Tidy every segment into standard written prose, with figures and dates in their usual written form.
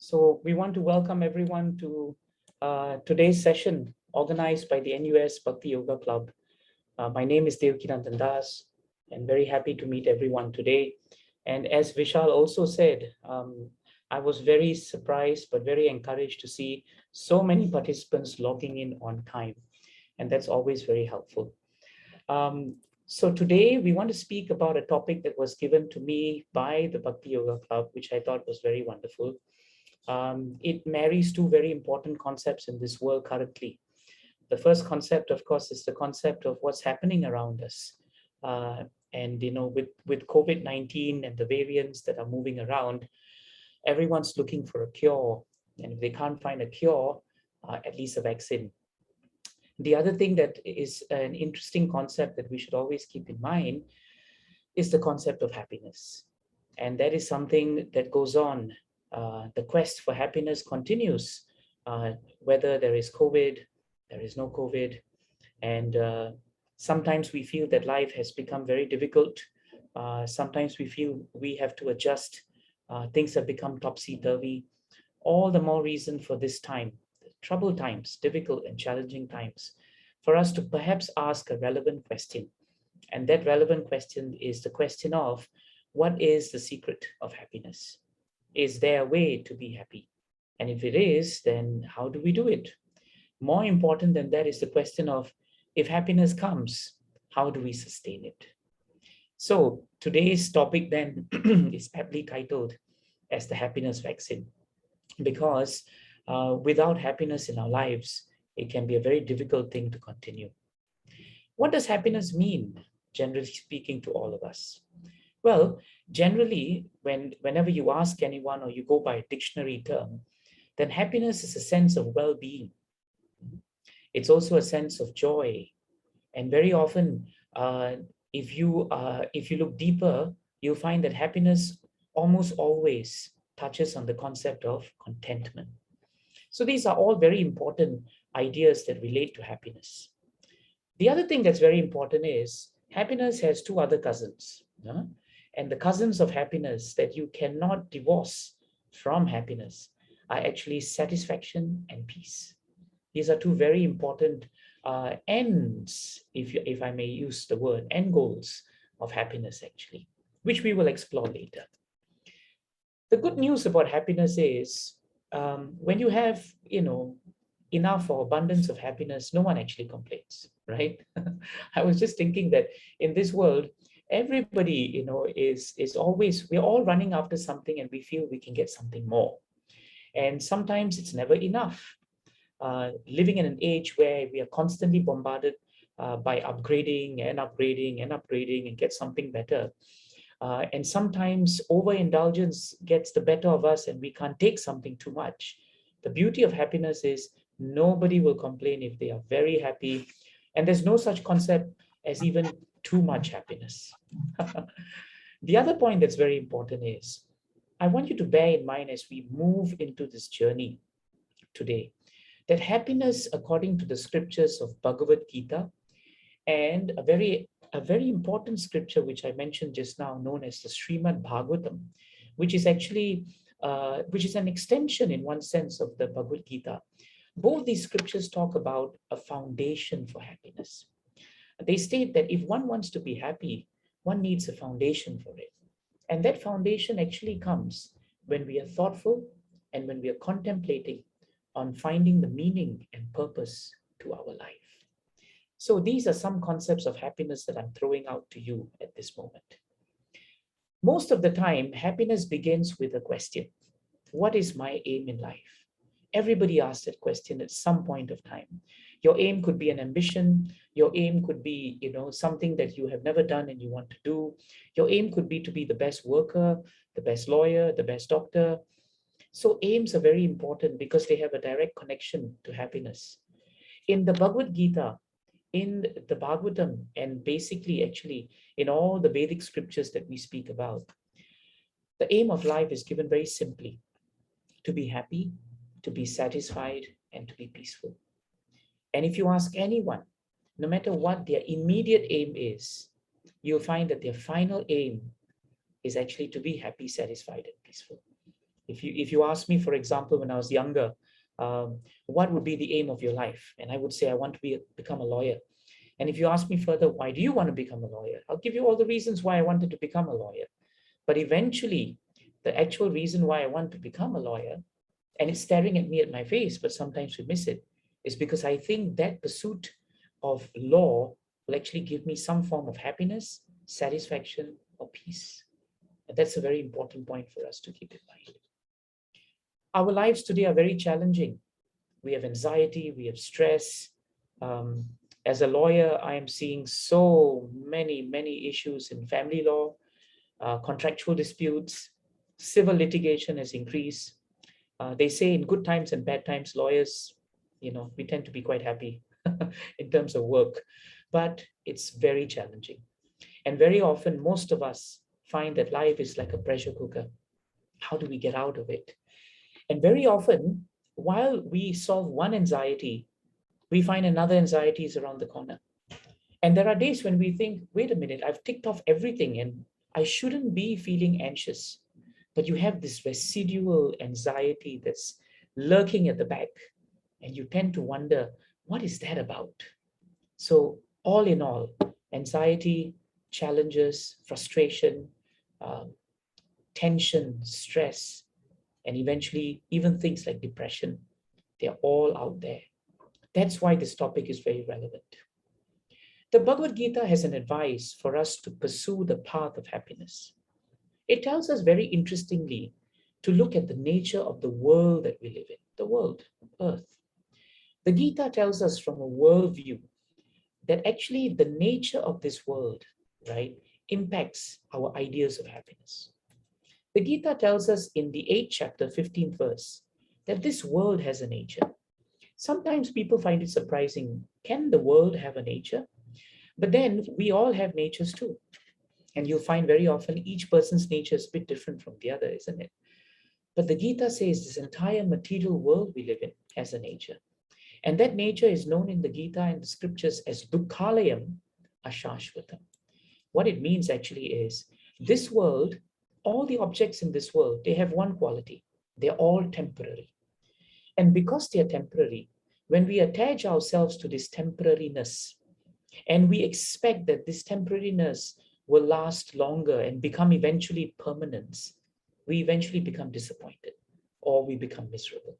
So we want to welcome everyone to today's session organized by the NUS Bhakti Yoga Club. My name is Devkinandan Das, and very happy to meet everyone today. And as Vishal also said, I was very surprised but very encouraged to see so many participants logging in on time. And that's always very helpful. So today we want to speak about a topic that was given to me by the Bhakti Yoga Club, which I thought was very wonderful. It marries two very important concepts in this world currently. The first concept, of course, is the concept of what's happening around us. And with COVID-19 and the variants that are moving around, everyone's looking for a cure. And if they can't find a cure, at least a vaccine. The other thing that is an interesting concept that we should always keep in mind is the concept of happiness. And that is something that goes on. The quest for happiness continues, whether there is COVID, there is no COVID. And sometimes we feel that life has become very difficult. Sometimes we feel we have to adjust. Things have become topsy-turvy. All the more reason for this time, troubled times, difficult and challenging times, for us to perhaps ask a relevant question. And that relevant question is the question of, what is the secret of happiness? Is there a way to be happy? And if it is, then how do we do it? More important than that is the question of, if happiness comes, how do we sustain it? So today's topic then is aptly titled as the happiness vaccine, because without happiness in our lives, it can be a very difficult thing to continue. What does happiness mean, generally speaking, to all of us? Well, generally, whenever you ask anyone or you go by a dictionary term, then happiness is a sense of well-being. It's also a sense of joy. And very often, if you look deeper, you'll find that happiness almost always touches on the concept of contentment. So these are all very important ideas that relate to happiness. The other thing that's very important is happiness has two other cousins. And the cousins of happiness that you cannot divorce from happiness are actually satisfaction and peace. These are two very important ends, if I may use the word, end goals of happiness actually, which we will explore later. The good news about happiness is when you have, enough or abundance of happiness, no one actually complains, right? I was just thinking that in this world, everybody, is always, we're all running after something and we feel we can get something more. And sometimes it's never enough. Living in an age where we are constantly bombarded by upgrading and get something better. And sometimes overindulgence gets the better of us and we can't take something too much. The beauty of happiness is nobody will complain if they are very happy. And there's no such concept as even too much happiness. The other point that's very important is, I want you to bear in mind as we move into this journey today, that happiness, according to the scriptures of Bhagavad Gita, and a very important scripture which I mentioned just now, known as the Srimad Bhagavatam, which is actually which is an extension in one sense of the Bhagavad Gita. Both these scriptures talk about a foundation for happiness. They state that if one wants to be happy, one needs a foundation for it. And that foundation actually comes when we are thoughtful and when we are contemplating on finding the meaning and purpose to our life. So these are some concepts of happiness that I'm throwing out to you at this moment. Most of the time, happiness begins with a question. What is my aim in life? Everybody asks that question at some point of time. Your aim could be an ambition. Your aim could be, something that you have never done and you want to do. Your aim could be to be the best worker, the best lawyer, the best doctor. So aims are very important because they have a direct connection to happiness. In the Bhagavad Gita, in the Bhagavatam, and basically actually in all the Vedic scriptures that we speak about, the aim of life is given very simply: to be happy, to be satisfied, and to be peaceful. And if you ask anyone, no matter what their immediate aim is, you'll find that their final aim is actually to be happy, satisfied, and peaceful. If you ask me, for example, when I was younger, what would be the aim of your life? And I would say, I want to become a lawyer. And if you ask me further, why do you want to become a lawyer? I'll give you all the reasons why I wanted to become a lawyer. But eventually, the actual reason why I want to become a lawyer, and it's staring at me at my face, but sometimes we miss it, is because I think that pursuit of law will actually give me some form of happiness, satisfaction, or peace. And that's a very important point for us to keep in mind. Our lives today are very challenging. We have anxiety, we have stress. Um, as a lawyer, I am seeing so many issues in family law, contractual disputes, civil litigation has increased. They say in good times and bad times, lawyers, we tend to be quite happy in terms of work, but it's very challenging. And very often, most of us find that life is like a pressure cooker. How do we get out of it? And very often, while we solve one anxiety, we find another anxiety is around the corner. And there are days when we think, wait a minute, I've ticked off everything and I shouldn't be feeling anxious. But you have this residual anxiety that's lurking at the back. And you tend to wonder, what is that about? So, all in all, anxiety, challenges, frustration, um, tension, stress, and eventually even things like depression, they're all out there. That's why this topic is very relevant. The Bhagavad Gita has an advice for us to pursue the path of happiness. It tells us very interestingly to look at the nature of the world that we live in, the world, Earth. The Gita tells us from a worldview that actually the nature of this world, right, impacts our ideas of happiness. The Gita tells us in the 8th chapter, 15th verse, that this world has a nature. Sometimes people find it surprising. Can the world have a nature? But then we all have natures too. And you'll find very often each person's nature is a bit different from the other, isn't it? But the Gita says this entire material world we live in has a nature. And that nature is known in the Gita and the scriptures as Dukkhalayam Ashashvatam. What it means actually is this world, all the objects in this world, they have one quality. They're all temporary. And because they are temporary, when we attach ourselves to this temporariness, and we expect that this temporariness will last longer and become eventually permanent, we eventually become disappointed or we become miserable.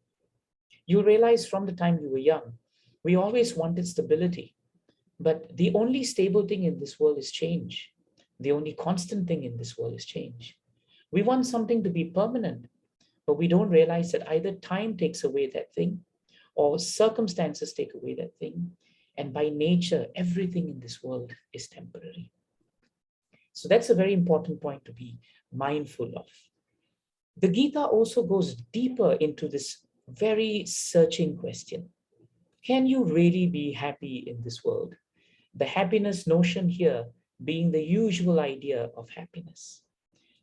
You realize from the time you were young, we always wanted stability. But the only stable thing in this world is change. The only constant thing in this world is change. We want something to be permanent, but we don't realize that either time takes away that thing or circumstances take away that thing. And by nature, everything in this world is temporary. So that's a very important point to be mindful of. The Gita also goes deeper into this very searching question. Can you really be happy in this world? The happiness notion here being the usual idea of happiness.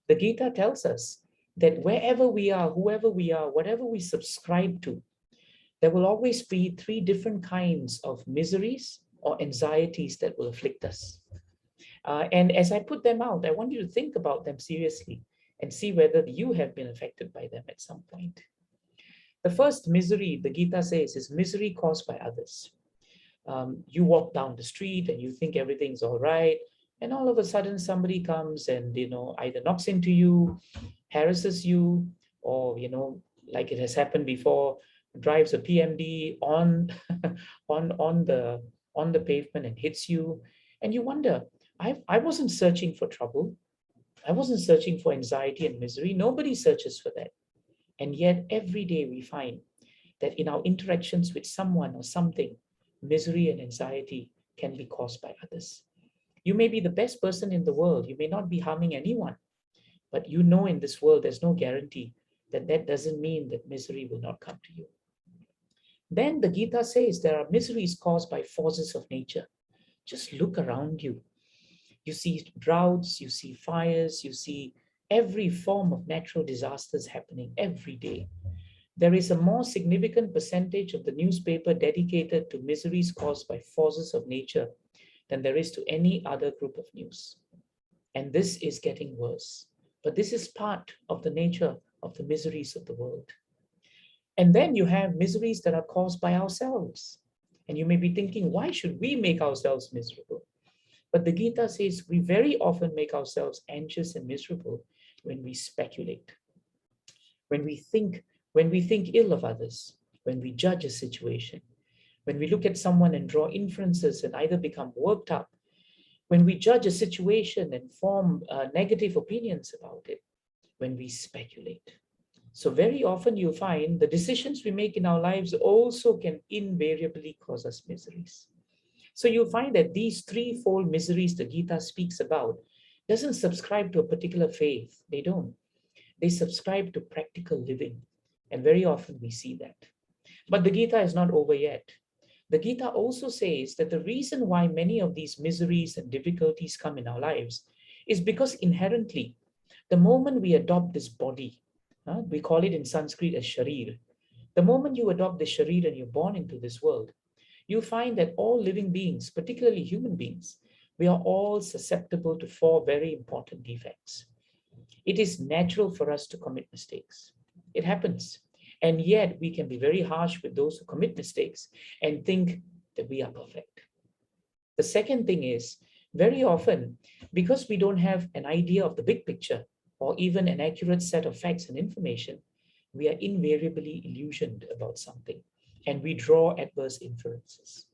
The Gita tells us that wherever we are, whoever we are, whatever we subscribe to, there will always be 3 different kinds of miseries or anxieties that will afflict us. And as I put them out, I want you to think about them seriously and see whether you have been affected by them at some point. The first misery, the Gita says, is misery caused by others. You walk down the street and you think everything's all right, and all of a sudden somebody comes and either knocks into you, harasses you, or like it has happened before, drives a PMD on on the pavement and hits you, and you wonder, I wasn't searching for trouble, I wasn't searching for anxiety and misery. Nobody searches for that, and yet every day we find that in our interactions with someone or something, misery and anxiety can be caused by others. You may be the best person in the world, you may not be harming anyone, but in this world there's no guarantee that that doesn't mean that misery will not come to you. Then the Gita says there are miseries caused by forces of nature. Just look around you. You see droughts, you see fires, you see every form of natural disasters happening every day. There is a more significant percentage of the newspaper dedicated to miseries caused by forces of nature than there is to any other group of news. And this is getting worse. But this is part of the nature of the miseries of the world. And then you have miseries that are caused by ourselves. And you may be thinking, why should we make ourselves miserable? But the Gita says we very often make ourselves anxious and miserable when we speculate, when we think, when we think ill of others, when we judge a situation, when we look at someone and draw inferences and either become worked up, when we judge a situation and form negative opinions about it, when we speculate. So very often you find the decisions we make in our lives also can invariably cause us miseries. So you'll find that these threefold miseries the Gita speaks about doesn't subscribe to a particular faith. They don't. They subscribe to practical living. And very often we see that. But the Gita is not over yet. The Gita also says that the reason why many of these miseries and difficulties come in our lives is because inherently, the moment we adopt this body, we call it in Sanskrit as sharir. The moment you adopt the sharir and you're born into this world, you find that all living beings, particularly human beings, we are all susceptible to four very important defects. It is natural for us to commit mistakes. It happens. And yet we can be very harsh with those who commit mistakes and think that we are perfect. The second thing is, very often, because we don't have an idea of the big picture or even an accurate set of facts and information, we are invariably illusioned about something and we draw adverse inferences.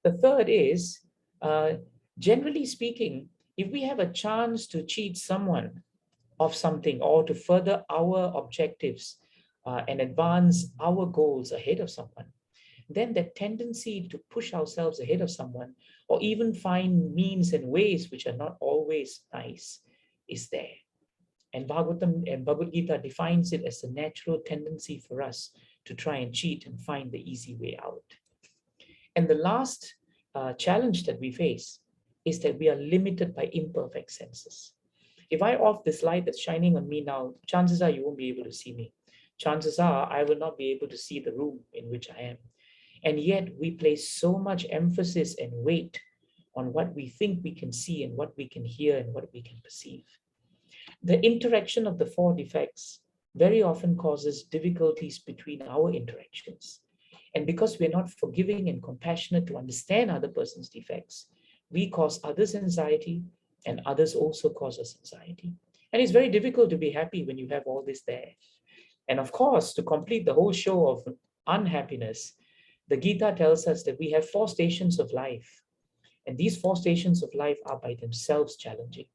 The third is, generally speaking, if we have a chance to cheat someone of something or to further our objectives and advance our goals ahead of someone, then that tendency to push ourselves ahead of someone or even find means and ways which are not always nice is there. And Bhagavatam and Bhagavad Gita defines it as a natural tendency for us to try and cheat and find the easy way out. And the last challenge that we face is that we are limited by imperfect senses. If I off this light that's shining on me now, chances are you won't be able to see me. Chances are I will not be able to see the room in which I am. And yet we place so much emphasis and weight on what we think we can see and what we can hear and what we can perceive. The interaction of the four defects very often causes difficulties between our interactions. And because we're not forgiving and compassionate to understand other person's defects, we cause others anxiety and others also cause us anxiety. And it's very difficult to be happy when you have all this there. And of course, to complete the whole show of unhappiness, the Gita tells us that we have four stations of life. And these four stations of life are by themselves challenging.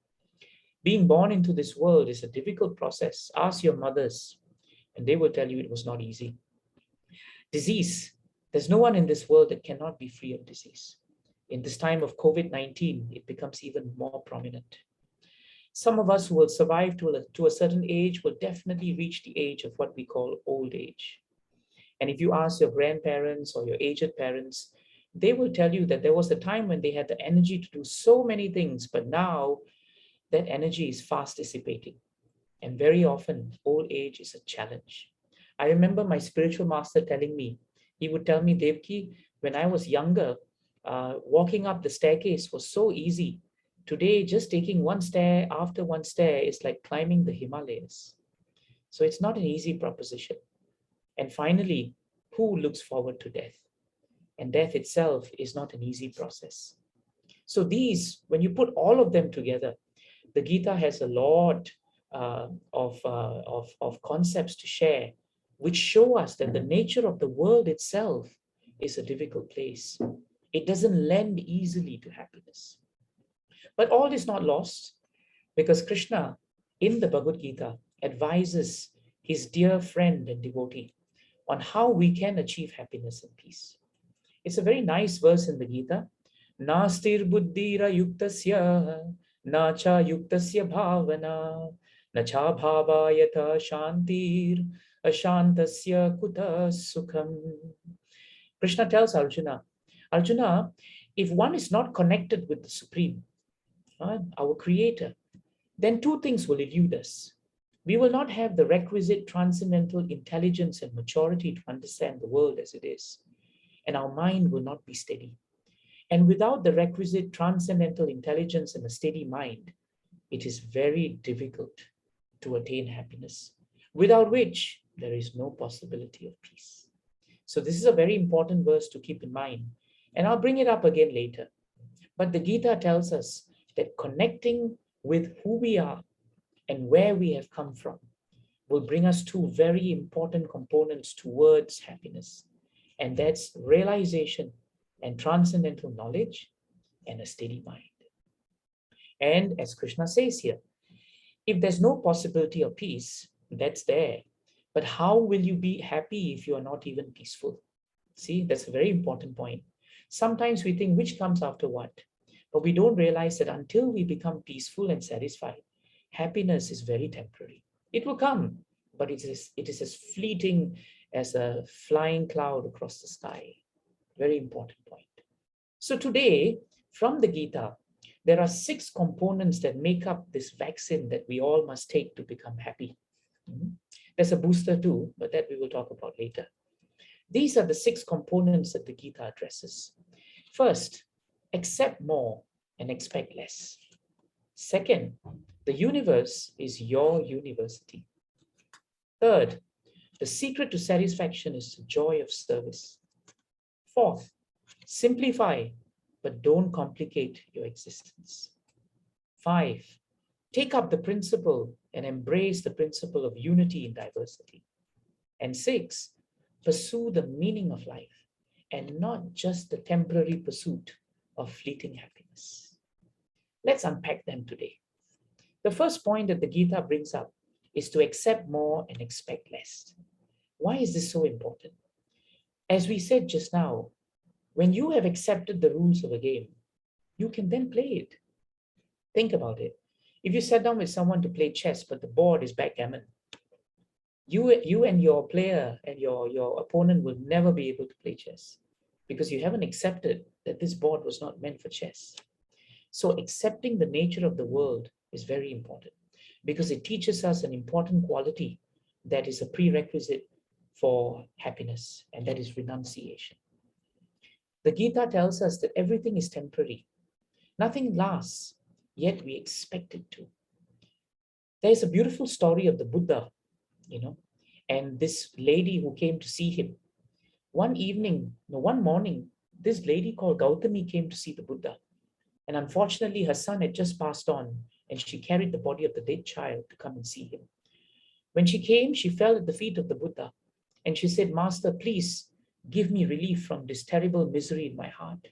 Being born into this world is a difficult process. Ask your mothers, and they will tell you it was not easy. Disease. There's no one in this world that cannot be free of disease. In this time of COVID-19, it becomes even more prominent. Some of us who will survive to a certain age will definitely reach the age of what we call old age. And if you ask your grandparents or your aged parents, they will tell you that there was a time when they had the energy to do so many things, but now that energy is fast dissipating. And very often, old age is a challenge. I remember my spiritual master telling me, he would tell me, Devki, when I was younger, walking up the staircase was so easy. Today, just taking one stair after one stair is like climbing the Himalayas. So it's not an easy proposition. And finally, who looks forward to death? And death itself is not an easy process. So these, when you put all of them together, the Gita has a lot of concepts to share, which show us that the nature of the world itself is a difficult place. It doesn't lend easily to happiness. But all is not lost, because Krishna in the Bhagavad Gita advises his dear friend and devotee on how we can achieve happiness and peace. It's a very nice verse in the Gita. Nastir buddhira yuktasya na cha yuktasya bhavana na cha bhavayata shantir ashantasya kuta sukham. Krishna tells Arjuna, Arjuna, if one is not connected with the Supreme, our Creator, then two things will elude us. We will not have the requisite transcendental intelligence and maturity to understand the world as it is, and our mind will not be steady. And without the requisite transcendental intelligence and a steady mind, it is very difficult to attain happiness. without which there is no possibility of peace. So this is a very important verse to keep in mind, and I'll bring it up again later. But the Gita tells us that connecting with who we are and where we have come from will bring us two very important components towards happiness. And that's realization and transcendental knowledge and a steady mind. And as Krishna says here, if there's no possibility of peace, that's there. But how will you be happy if you are not even peaceful? See, that's a very important point. Sometimes we think which comes after what, but we don't realize that until we become peaceful and satisfied, happiness is very temporary. It will come, but it is as fleeting as a flying cloud across the sky. Very important point. So today, from the Gita, there are 6 components that make up this vaccine that we all must take to become happy. There's a booster too, but that we will talk about later. These are the 6 components that the Gita addresses. First, accept more and expect less. Second, the universe is your university. Third, the secret to satisfaction is the joy of service. Fourth, simplify, but don't complicate your existence. 5, take up the principle and embrace the principle of unity in diversity. And 6, pursue the meaning of life and not just the temporary pursuit of fleeting happiness. Let's unpack them today. The first point that the Gita brings up is to accept more and expect less. Why is this so important? As we said just now, when you have accepted the rules of a game, you can then play it. Think about it. If you sat down with someone to play chess, but the board is backgammon, you and your player and your opponent will never be able to play chess because you haven't accepted that this board was not meant for chess. So accepting the nature of the world is very important because it teaches us an important quality that is a prerequisite for happiness, and that is renunciation. The Gita tells us that everything is temporary. Nothing lasts, yet we expect it to. There's a beautiful story of the Buddha, and this lady who came to see him. One morning, this lady called Gautami came to see the Buddha. And unfortunately, her son had just passed on, and she carried the body of the dead child to come and see him. When she came, she fell at the feet of the Buddha, and she said, "Master, please give me relief from this terrible misery in my heart."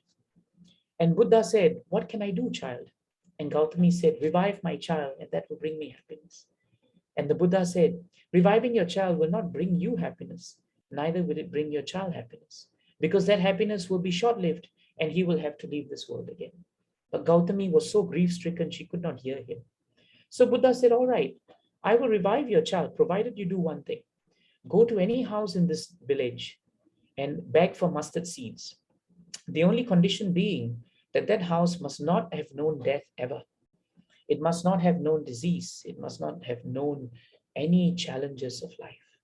And Buddha said, "What can I do, child?" And Gautami said, "Revive my child, and that will bring me happiness." And the Buddha said, "Reviving your child will not bring you happiness, neither will it bring your child happiness, because that happiness will be short-lived, and he will have to leave this world again." But Gautami was so grief-stricken, she could not hear him. So Buddha said, "All right, I will revive your child, provided you do one thing. Go to any house in this village and beg for mustard seeds. The only condition being that that house must not have known death ever. It must not have known disease. It must not have known any challenges of life."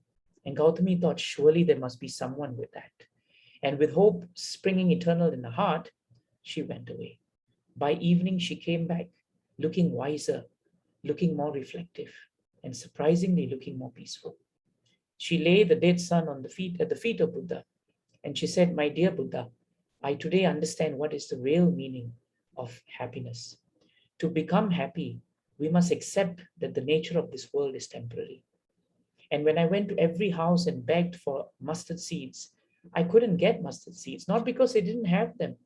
And Gautami thought, surely there must be someone with that. And with hope springing eternal in her heart, she went away. By evening, she came back looking wiser, looking more reflective, and surprisingly looking more peaceful. She lay the dead son at the feet of Buddha, and she said, "My dear Buddha, I today understand what is the real meaning of happiness. To become happy, we must accept that the nature of this world is temporary. And when I went to every house and begged for mustard seeds, I couldn't get mustard seeds, not because they didn't have them,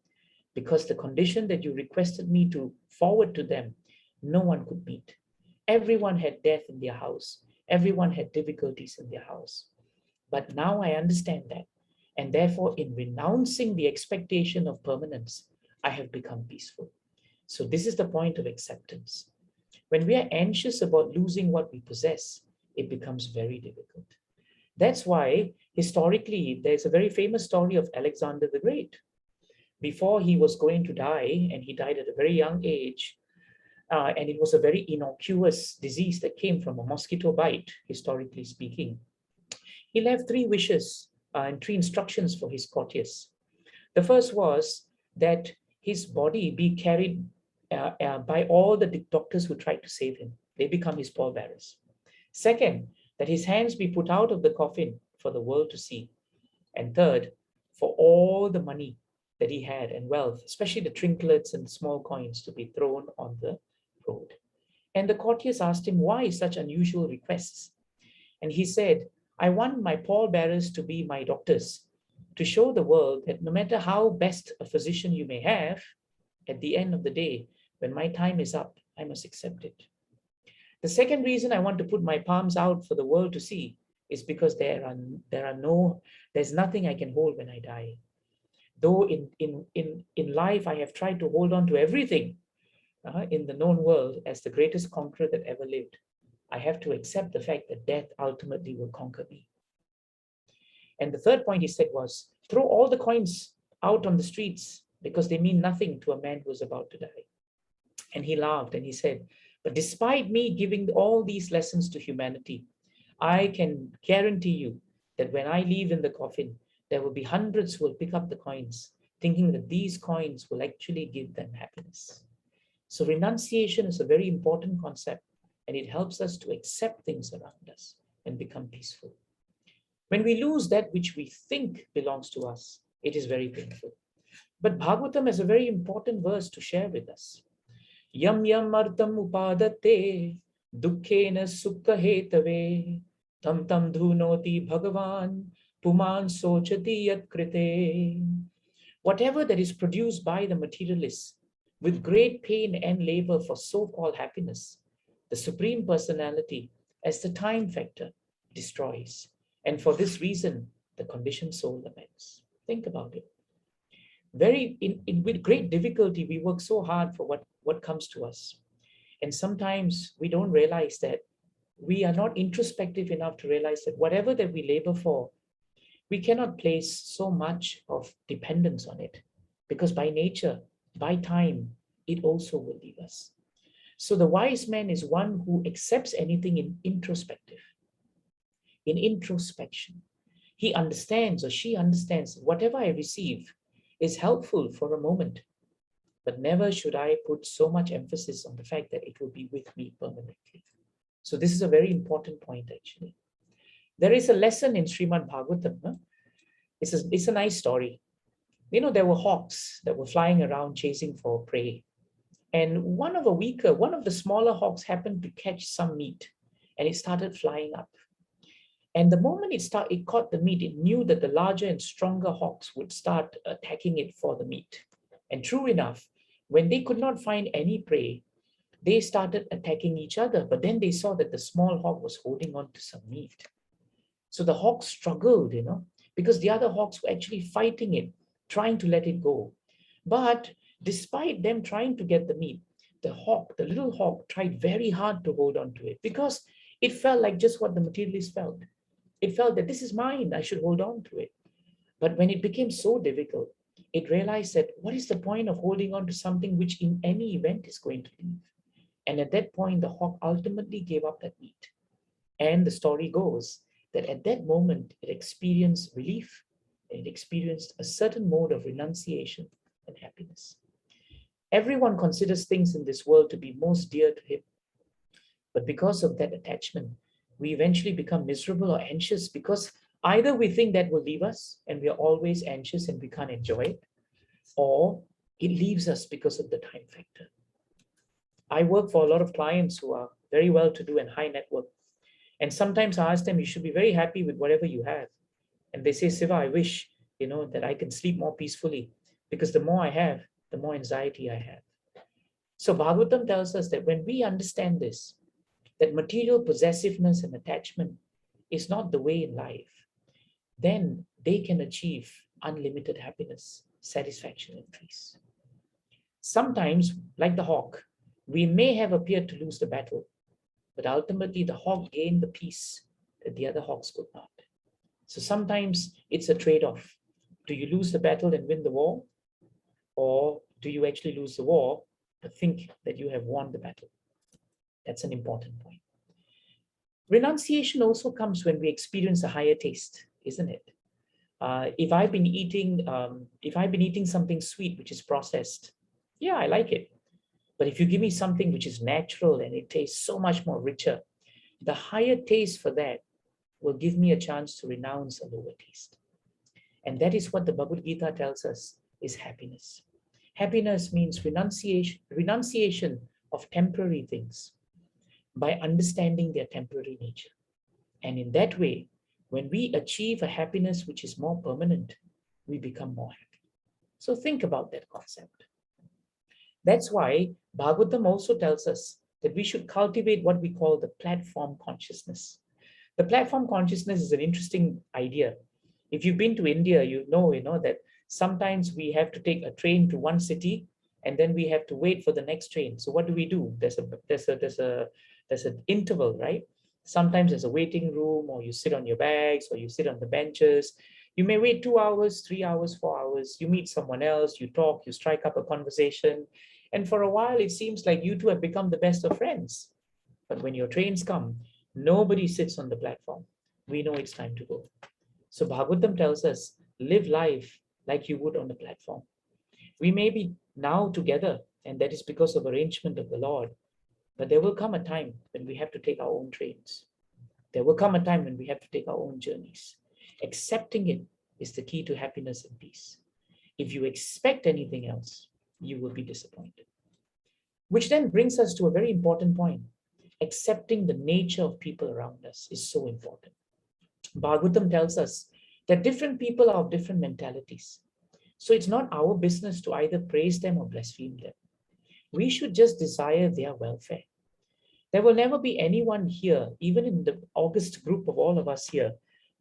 because the condition that you requested me to forward to them, no one could meet. Everyone had death in their house. Everyone had difficulties in their house. But now I understand that. And therefore, in renouncing the expectation of permanence, I have become peaceful." So this is the point of acceptance. When we are anxious about losing what we possess, it becomes very difficult. That's why historically, there's a very famous story of Alexander the Great. Before he was going to die, and he died at a very young age, and it was a very innocuous disease that came from a mosquito bite, historically speaking. He left 3 wishes and 3 instructions for his courtiers. The first was that his body be carried by all the doctors who tried to save him. They become his pallbearers. Second, that his hands be put out of the coffin for the world to see. And third, for all the money that he had and wealth, especially the trinkets and small coins, to be thrown on the road. And the courtiers asked him, why such unusual requests? And he said, I want my pallbearers to be my doctors, to show the world that no matter how best a physician you may have, at the end of the day, when my time is up, I must accept it. The second reason I want to put my palms out for the world to see is because there's nothing I can hold when I die. Though in life I have tried to hold on to everything in the known world as the greatest conqueror that ever lived, I have to accept the fact that death ultimately will conquer me. And the third point he said was, throw all the coins out on the streets because they mean nothing to a man who is about to die. And he laughed and he said, but despite me giving all these lessons to humanity, I can guarantee you that when I leave in the coffin, there will be hundreds who will pick up the coins, thinking that these coins will actually give them happiness. So renunciation is a very important concept, and it helps us to accept things around us and become peaceful. When we lose that which we think belongs to us, it is very painful. But Bhagavatam has a very important verse to share with us. Yam yam artam upadate dukkhena sukha hetave tam tam dhunoti bhagavan puman sochati yat krite. Whatever that is produced by the materialists with great pain and labor for so-called happiness, the Supreme Personality, as the time factor, destroys. And for this reason, the conditioned soul laments. Think about it. With great difficulty, we work so hard for what comes to us. And sometimes we don't realize that we are not introspective enough to realize that whatever that we labor for, we cannot place so much of dependence on it, because by nature, by time, it also will leave us. So the wise man is one who accepts anything in introspection. He understands, or she understands, whatever I receive is helpful for a moment, but never should I put so much emphasis on the fact that it will be with me permanently. So this is a very important point, actually. There is a lesson in Srimad Bhagavatam. Huh? It's a nice story. You know, there were hawks that were flying around chasing for prey. And one of the smaller hawks happened to catch some meat, and it started flying up. And the moment it caught the meat, it knew that the larger and stronger hawks would start attacking it for the meat. And true enough, when they could not find any prey, they started attacking each other. But then they saw that the small hawk was holding on to some meat. So the hawks struggled, because the other hawks were actually fighting it, trying to let it go. But despite them trying to get the meat, the little hawk tried very hard to hold on to it, because it felt like just what the materialist felt. It felt that this is mine, I should hold on to it. But when it became so difficult, it realized that what is the point of holding on to something which in any event is going to leave? And at that point, the hawk ultimately gave up that meat. And the story goes that at that moment, it experienced relief, and it experienced a certain mode of renunciation and happiness. Everyone considers things in this world to be most dear to him. But because of that attachment, we eventually become miserable or anxious, because either we think that will leave us and we are always anxious and we can't enjoy it, or it leaves us because of the time factor. I work for a lot of clients who are very well-to-do and high net worth. And sometimes I ask them, you should be very happy with whatever you have. And they say, Siva, I wish, that I can sleep more peacefully, because the more I have, the more anxiety I have. So Bhagavatam tells us that when we understand this, that material possessiveness and attachment is not the way in life, then they can achieve unlimited happiness, satisfaction, and peace. Sometimes, like the hawk, we may have appeared to lose the battle, but ultimately the hawk gained the peace that the other hawks could not. So sometimes it's a trade-off. Do you lose the battle and win the war? Or do you actually lose the war but think that you have won the battle? That's an important point. Renunciation also comes when we experience a higher taste, isn't it? If I've been eating something sweet which is processed, yeah, I like it. But if you give me something which is natural and it tastes so much more richer, the higher taste for that will give me a chance to renounce a lower taste. And that is what the Bhagavad Gita tells us is happiness. Happiness means renunciation of temporary things by understanding their temporary nature. And in that way, when we achieve a happiness which is more permanent, we become more happy. So think about that concept. That's why Bhagavatam also tells us that we should cultivate what we call the platform consciousness. The platform consciousness is an interesting idea. If you've been to India, you know that sometimes we have to take a train to one city and then we have to wait for the next train. So what do? There's an interval, right? Sometimes there's a waiting room, or you sit on your bags, or you sit on the benches. You may wait 2 hours, 3 hours, 4 hours. You meet someone else, you talk, you strike up a conversation. And for a while, it seems like you two have become the best of friends. But when your trains come, nobody sits on the platform. We know it's time to go. So Bhagavatam tells us, live life like you would on the platform. We may be now together, and that is because of arrangement of the Lord. But there will come a time when we have to take our own trains. There will come a time when we have to take our own journeys. Accepting it is the key to happiness and peace. If you expect anything else, you will be disappointed. Which then brings us to a very important point. Accepting the nature of people around us is so important. Bhagavatam tells us that different people are of different mentalities. So it's not our business to either praise them or blaspheme them. We should just desire their welfare. There will never be anyone here, even in the august group of all of us here,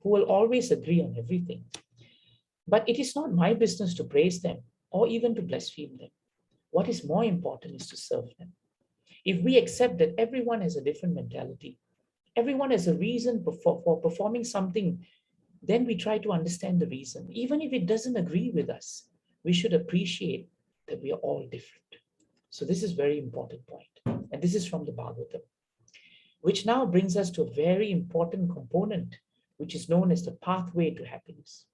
who will always agree on everything. But it is not my business to praise them or even to blaspheme them. What is more important is to serve them. If we accept that everyone has a different mentality, everyone has a reason for performing something, then we try to understand the reason. Even if it doesn't agree with us, we should appreciate that we are all different. So this is a very important point. And this is from the Bhagavatam, which now brings us to a very important component, which is known as the pathway to happiness.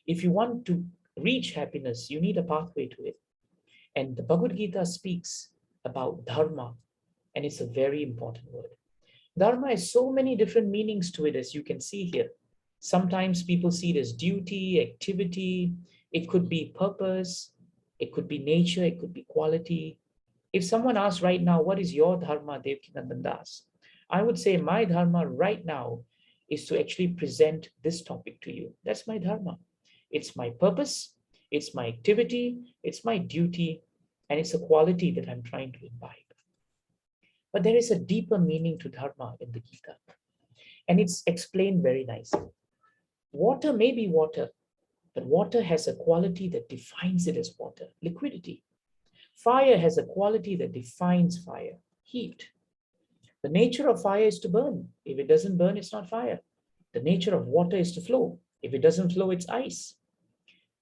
If you want to reach happiness, you need a pathway to it. And the Bhagavad Gita speaks about dharma, and it's a very important word. Dharma has so many different meanings to it, as you can see here. Sometimes people see it as duty, activity. It could be purpose. It could be nature. It could be quality. If someone asks right now, what is your dharma, Devkinandan Das? I would say my dharma right now is to actually present this topic to you. That's my dharma. It's my purpose. It's my activity. It's my duty. And it's a quality that I'm trying to imbibe. But there is a deeper meaning to dharma in the Gita. And it's explained very nicely. Water may be water, but water has a quality that defines it as water, liquidity. Fire has a quality that defines fire, heat. The nature of fire is to burn. If it doesn't burn, it's not fire. The nature of water is to flow. If it doesn't flow, it's ice.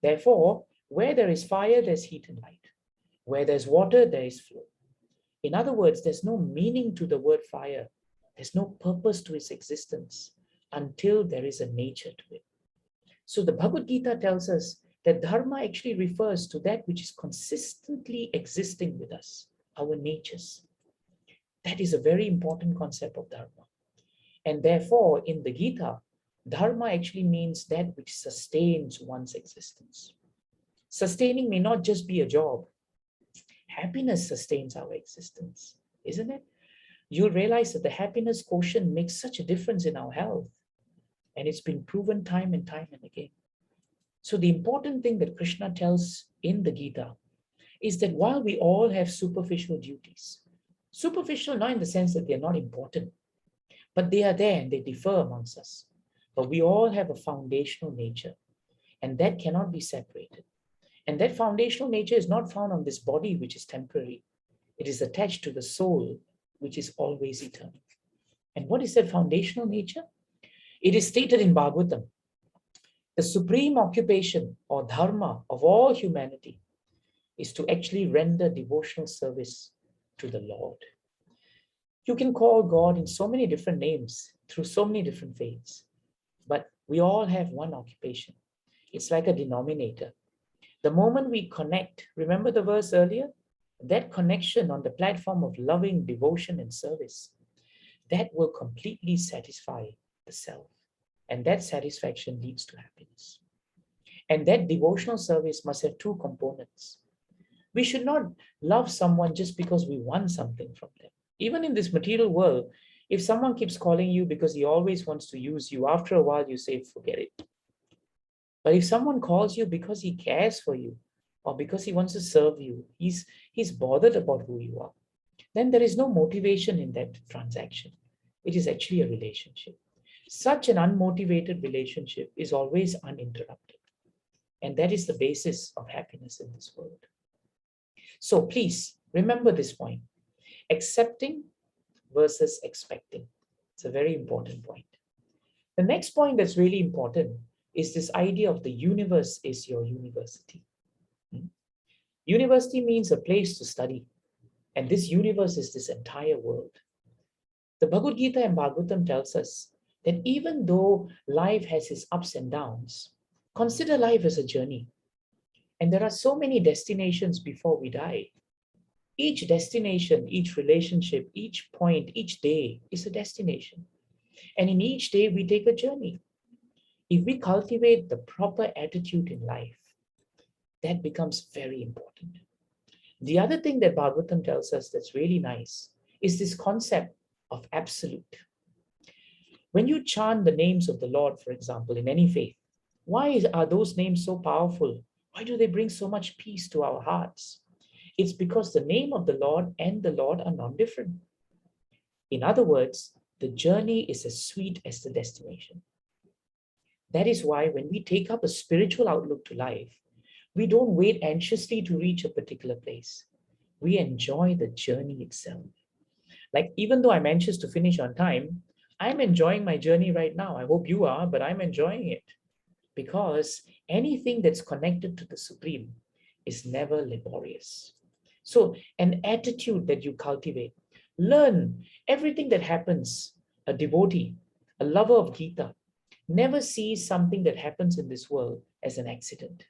Therefore, where there is fire, there's heat and light. Where there's water, there is flow. In other words, there's no meaning to the word fire. There's no purpose to its existence until there is a nature to it. So the Bhagavad Gita tells us that dharma actually refers to that which is consistently existing with us, our natures. That is a very important concept of dharma. And therefore, in the Gita, dharma actually means that which sustains one's existence. Sustaining may not just be a job. Happiness sustains our existence, isn't it? You'll realize that the happiness quotient makes such a difference in our health. And it's been proven time and time and again. So the important thing that Krishna tells in the Gita is that while we all have superficial duties, superficial not in the sense that they're not important, but they are there and they differ amongst us. But we all have a foundational nature, and that cannot be separated. And that foundational nature is not found on this body, which is temporary. It is attached to the soul, which is always eternal. And what is that foundational nature? It is stated in Bhagavatam. The supreme occupation or dharma of all humanity is to actually render devotional service to the Lord. You can call God in so many different names through so many different faiths, but we all have one occupation. It's like a denominator. The moment we connect, remember the verse earlier? That connection on the platform of loving devotion and service, that will completely satisfy the self. And that satisfaction leads to happiness. And that devotional service must have two components. We should not love someone just because we want something from them. Even in this material world, if someone keeps calling you because he always wants to use you, after a while you say, forget it. But if someone calls you because he cares for you or because he wants to serve you, he's bothered about who you are, then there is no motivation in that transaction. It is actually a relationship. Such an unmotivated relationship is always uninterrupted. And that is the basis of happiness in this world. So please remember this point. Accepting versus expecting. It's a very important point. The next point that's really important is this idea of the universe is your university. University means a place to study. And this universe is this entire world. The Bhagavad Gita and Bhagavatam tells us that even though life has its ups and downs, consider life as a journey. And there are so many destinations before we die. Each destination, each relationship, each point, each day is a destination. And in each day, we take a journey. If we cultivate the proper attitude in life, that becomes very important. The other thing that Bhagavatam tells us that's really nice is this concept of absolute. When you chant the names of the Lord, for example, in any faith, why are those names so powerful? Why do they bring so much peace to our hearts? It's because the name of the Lord and the Lord are non-different. In other words, the journey is as sweet as the destination. That is why when we take up a spiritual outlook to life, we don't wait anxiously to reach a particular place. We enjoy the journey itself. Like, even though I'm anxious to finish on time, I'm enjoying my journey right now. I hope you are, but I'm enjoying it. Because anything that's connected to the Supreme is never laborious. So an attitude that you cultivate, learn everything that happens. A devotee, a lover of Gita, never sees something that happens in this world as an accident.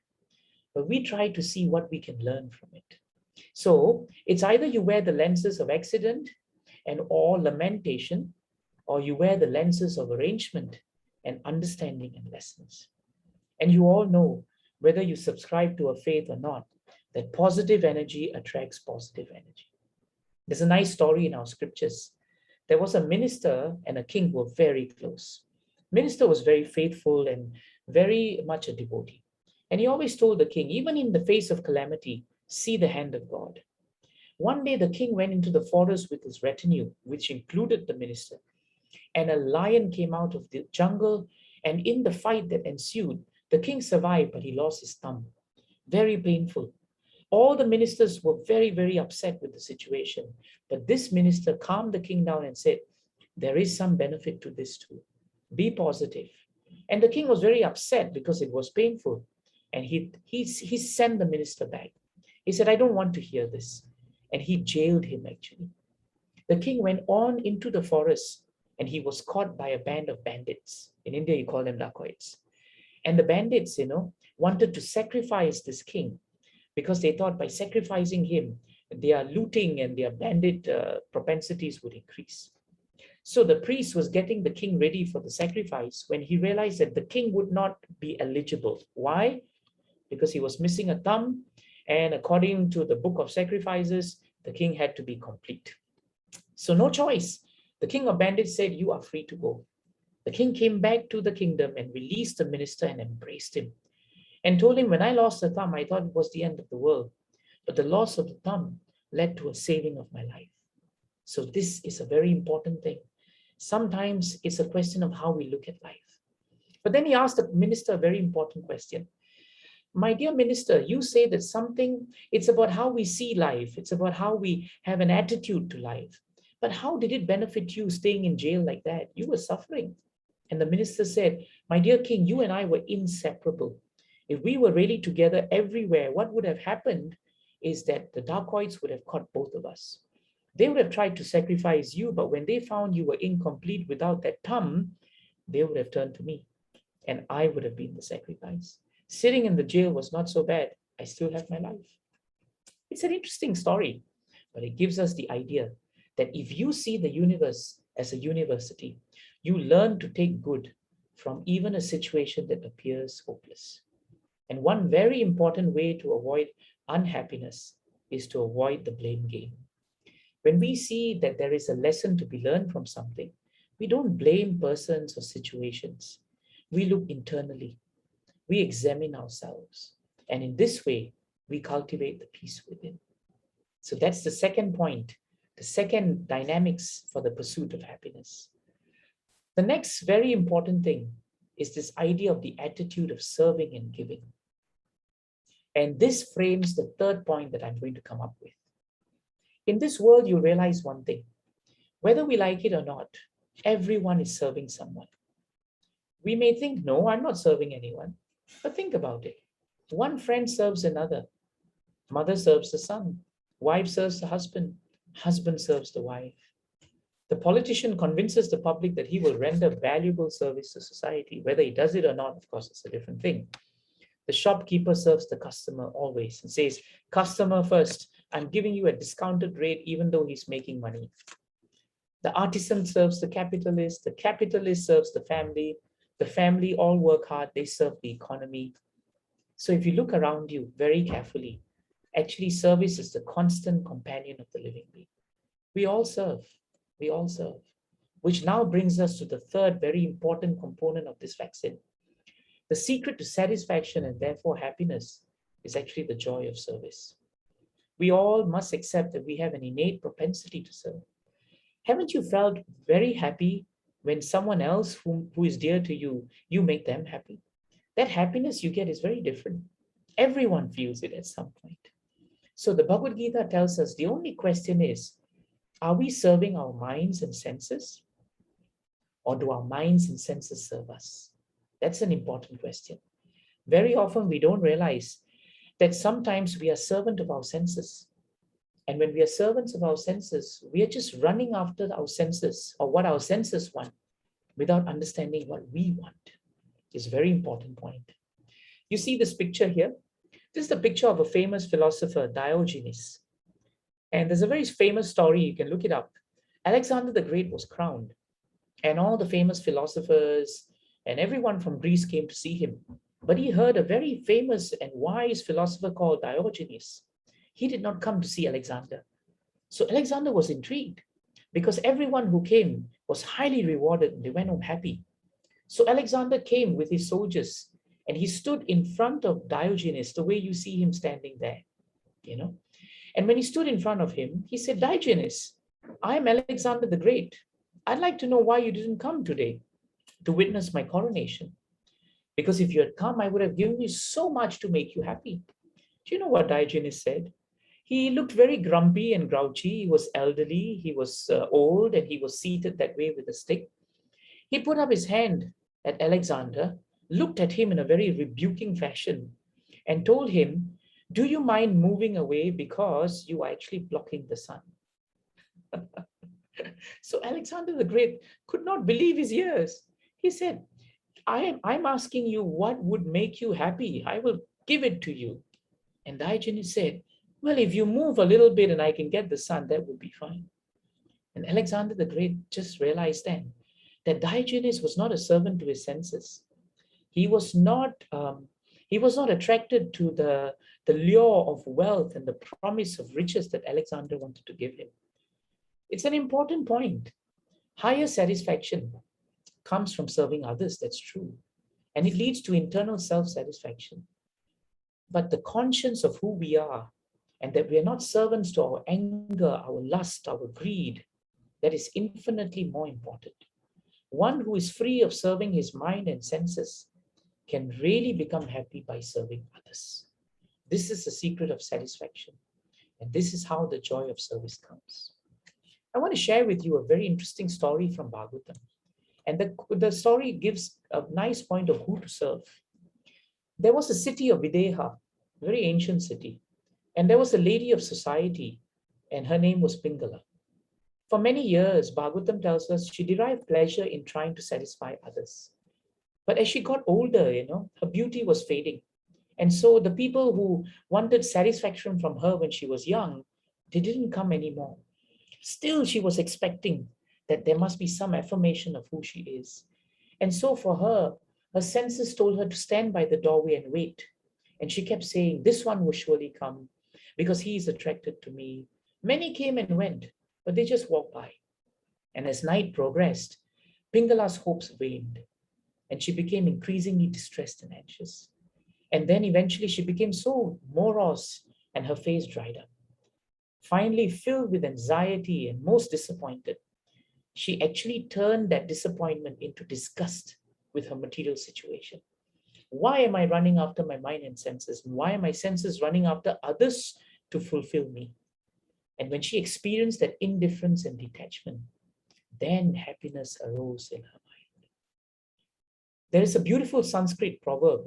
But we try to see what we can learn from it. So it's either you wear the lenses of accident and or lamentation, or you wear the lenses of arrangement and understanding and lessons. And you all know, whether you subscribe to a faith or not, that positive energy attracts positive energy. There's a nice story in our scriptures. There was a minister and a king who were very close. Minister was very faithful and very much a devotee. And he always told the king, even in the face of calamity, see the hand of God. One day the king went into the forest with his retinue, which included the minister. And a lion came out of the jungle. And in the fight that ensued, the king survived, but he lost his thumb. Very painful. All the ministers were very, very upset with the situation. But this minister calmed the king down and said, there is some benefit to this too. Be positive. And the king was very upset because it was painful. And he sent the minister back. He said, I don't want to hear this. And he jailed him actually. The king went on into the forest and he was caught by a band of bandits. In India, you call them dacoits. And the bandits, wanted to sacrifice this king because they thought by sacrificing him, their looting and their bandit propensities would increase. So the priest was getting the king ready for the sacrifice when he realized that the king would not be eligible. Why? Because he was missing a thumb. And according to the book of sacrifices, the king had to be complete. So no choice. The king of bandits said, you are free to go. The king came back to the kingdom and released the minister and embraced him and told him, when I lost the thumb, I thought it was the end of the world. But the loss of the thumb led to a saving of my life. So this is a very important thing. Sometimes it's a question of how we look at life. But then he asked the minister a very important question. My dear minister, you say that it's about how we see life. It's about how we have an attitude to life. But how did it benefit you staying in jail like that? You were suffering. And the minister said, my dear king, you and I were inseparable. If we were really together everywhere, what would have happened is that the dacoits would have caught both of us. They would have tried to sacrifice you, but when they found you were incomplete without that thumb, they would have turned to me and I would have been the sacrifice. Sitting in the jail was not so bad. I still have my life. It's an interesting story, but it gives us the idea that if you see the universe as a university, you learn to take good from even a situation that appears hopeless. And one very important way to avoid unhappiness is to avoid the blame game. When we see that there is a lesson to be learned from something, we don't blame persons or situations. We look internally, we examine ourselves. And in this way, we cultivate the peace within. So that's the second point, the second dynamics for the pursuit of happiness. The next very important thing is this idea of the attitude of serving and giving. And this frames the third point that I'm going to come up with. In this world, you realize one thing: whether we like it or not, everyone is serving someone. We may think, no, I'm not serving anyone, but think about it. One friend serves another, mother serves the son, wife serves the husband, husband serves the wife. The politician convinces the public that he will render valuable service to society. Whether he does it or not, of course, it's a different thing. The shopkeeper serves the customer always and says, customer first, I'm giving you a discounted rate even though he's making money. The artisan serves the capitalist serves the family all work hard, they serve the economy. So if you look around you very carefully, actually service is the constant companion of the living being. We all serve, which now brings us to the third very important component of this vaccine. The secret to satisfaction and therefore happiness is actually the joy of service. We all must accept that we have an innate propensity to serve. Haven't you felt very happy when someone else who is dear to you, you make them happy? That happiness you get is very different. Everyone feels it at some point. So the Bhagavad Gita tells us the only question is, are we serving our minds and senses? Or do our minds and senses serve us? That's an important question. Very often we don't realize that sometimes we are servant of our senses. And when we are servants of our senses, we are just running after our senses or what our senses want without understanding what we want. It's a very important point. You see this picture here? This is the picture of a famous philosopher, Diogenes. And there's a very famous story, you can look it up. Alexander the Great was crowned, and all the famous philosophers and everyone from Greece came to see him. But he heard a very famous and wise philosopher called Diogenes. He did not come to see Alexander. So Alexander was intrigued because everyone who came was highly rewarded and they went home happy. So Alexander came with his soldiers and he stood in front of Diogenes the way you see him standing there, you know. And when he stood in front of him, he said, Diogenes, I'm Alexander the Great. I'd like to know why you didn't come today to witness my coronation. Because if you had come, I would have given you so much to make you happy. Do you know what Diogenes said? He looked very grumpy and grouchy. He was elderly, he was old, and he was seated that way with a stick. He put up his hand at Alexander, looked at him in a very rebuking fashion, and told him, do you mind moving away because you are actually blocking the sun? So Alexander the Great could not believe his ears. He said, I'm asking you what would make you happy. I will give it to you. And Diogenes said, well, if you move a little bit and I can get the sun, that would be fine. And Alexander the Great just realized then that Diogenes was not a servant to his senses. He was not attracted to the lure of wealth and the promise of riches that Alexander wanted to give him. It's an important point. Higher satisfaction comes from serving others, that's true. And it leads to internal self-satisfaction. But the conscience of who we are and that we are not servants to our anger, our lust, our greed, that is infinitely more important. One who is free of serving his mind and senses can really become happy by serving others. This is the secret of satisfaction. And this is how the joy of service comes. I want to share with you a very interesting story from Bhagavatam. And the story gives a nice point of who to serve. There was a city of Videha, a very ancient city. And there was a lady of society, and her name was Pingala. For many years, Bhagavatam tells us she derived pleasure in trying to satisfy others. But as she got older, her beauty was fading. And so the people who wanted satisfaction from her when she was young, they didn't come anymore. Still, she was expecting that there must be some affirmation of who she is. And so for her, her senses told her to stand by the doorway and wait. And she kept saying, this one will surely come because he is attracted to me. Many came and went, but they just walked by. And as night progressed, Pingala's hopes waned, and she became increasingly distressed and anxious. And then eventually she became so morose and her face dried up. Finally, filled with anxiety and most disappointed, she actually turned that disappointment into disgust with her material situation. Why am I running after my mind and senses? Why are my senses running after others to fulfill me? And when she experienced that indifference and detachment, then happiness arose in her mind. There is a beautiful Sanskrit proverb,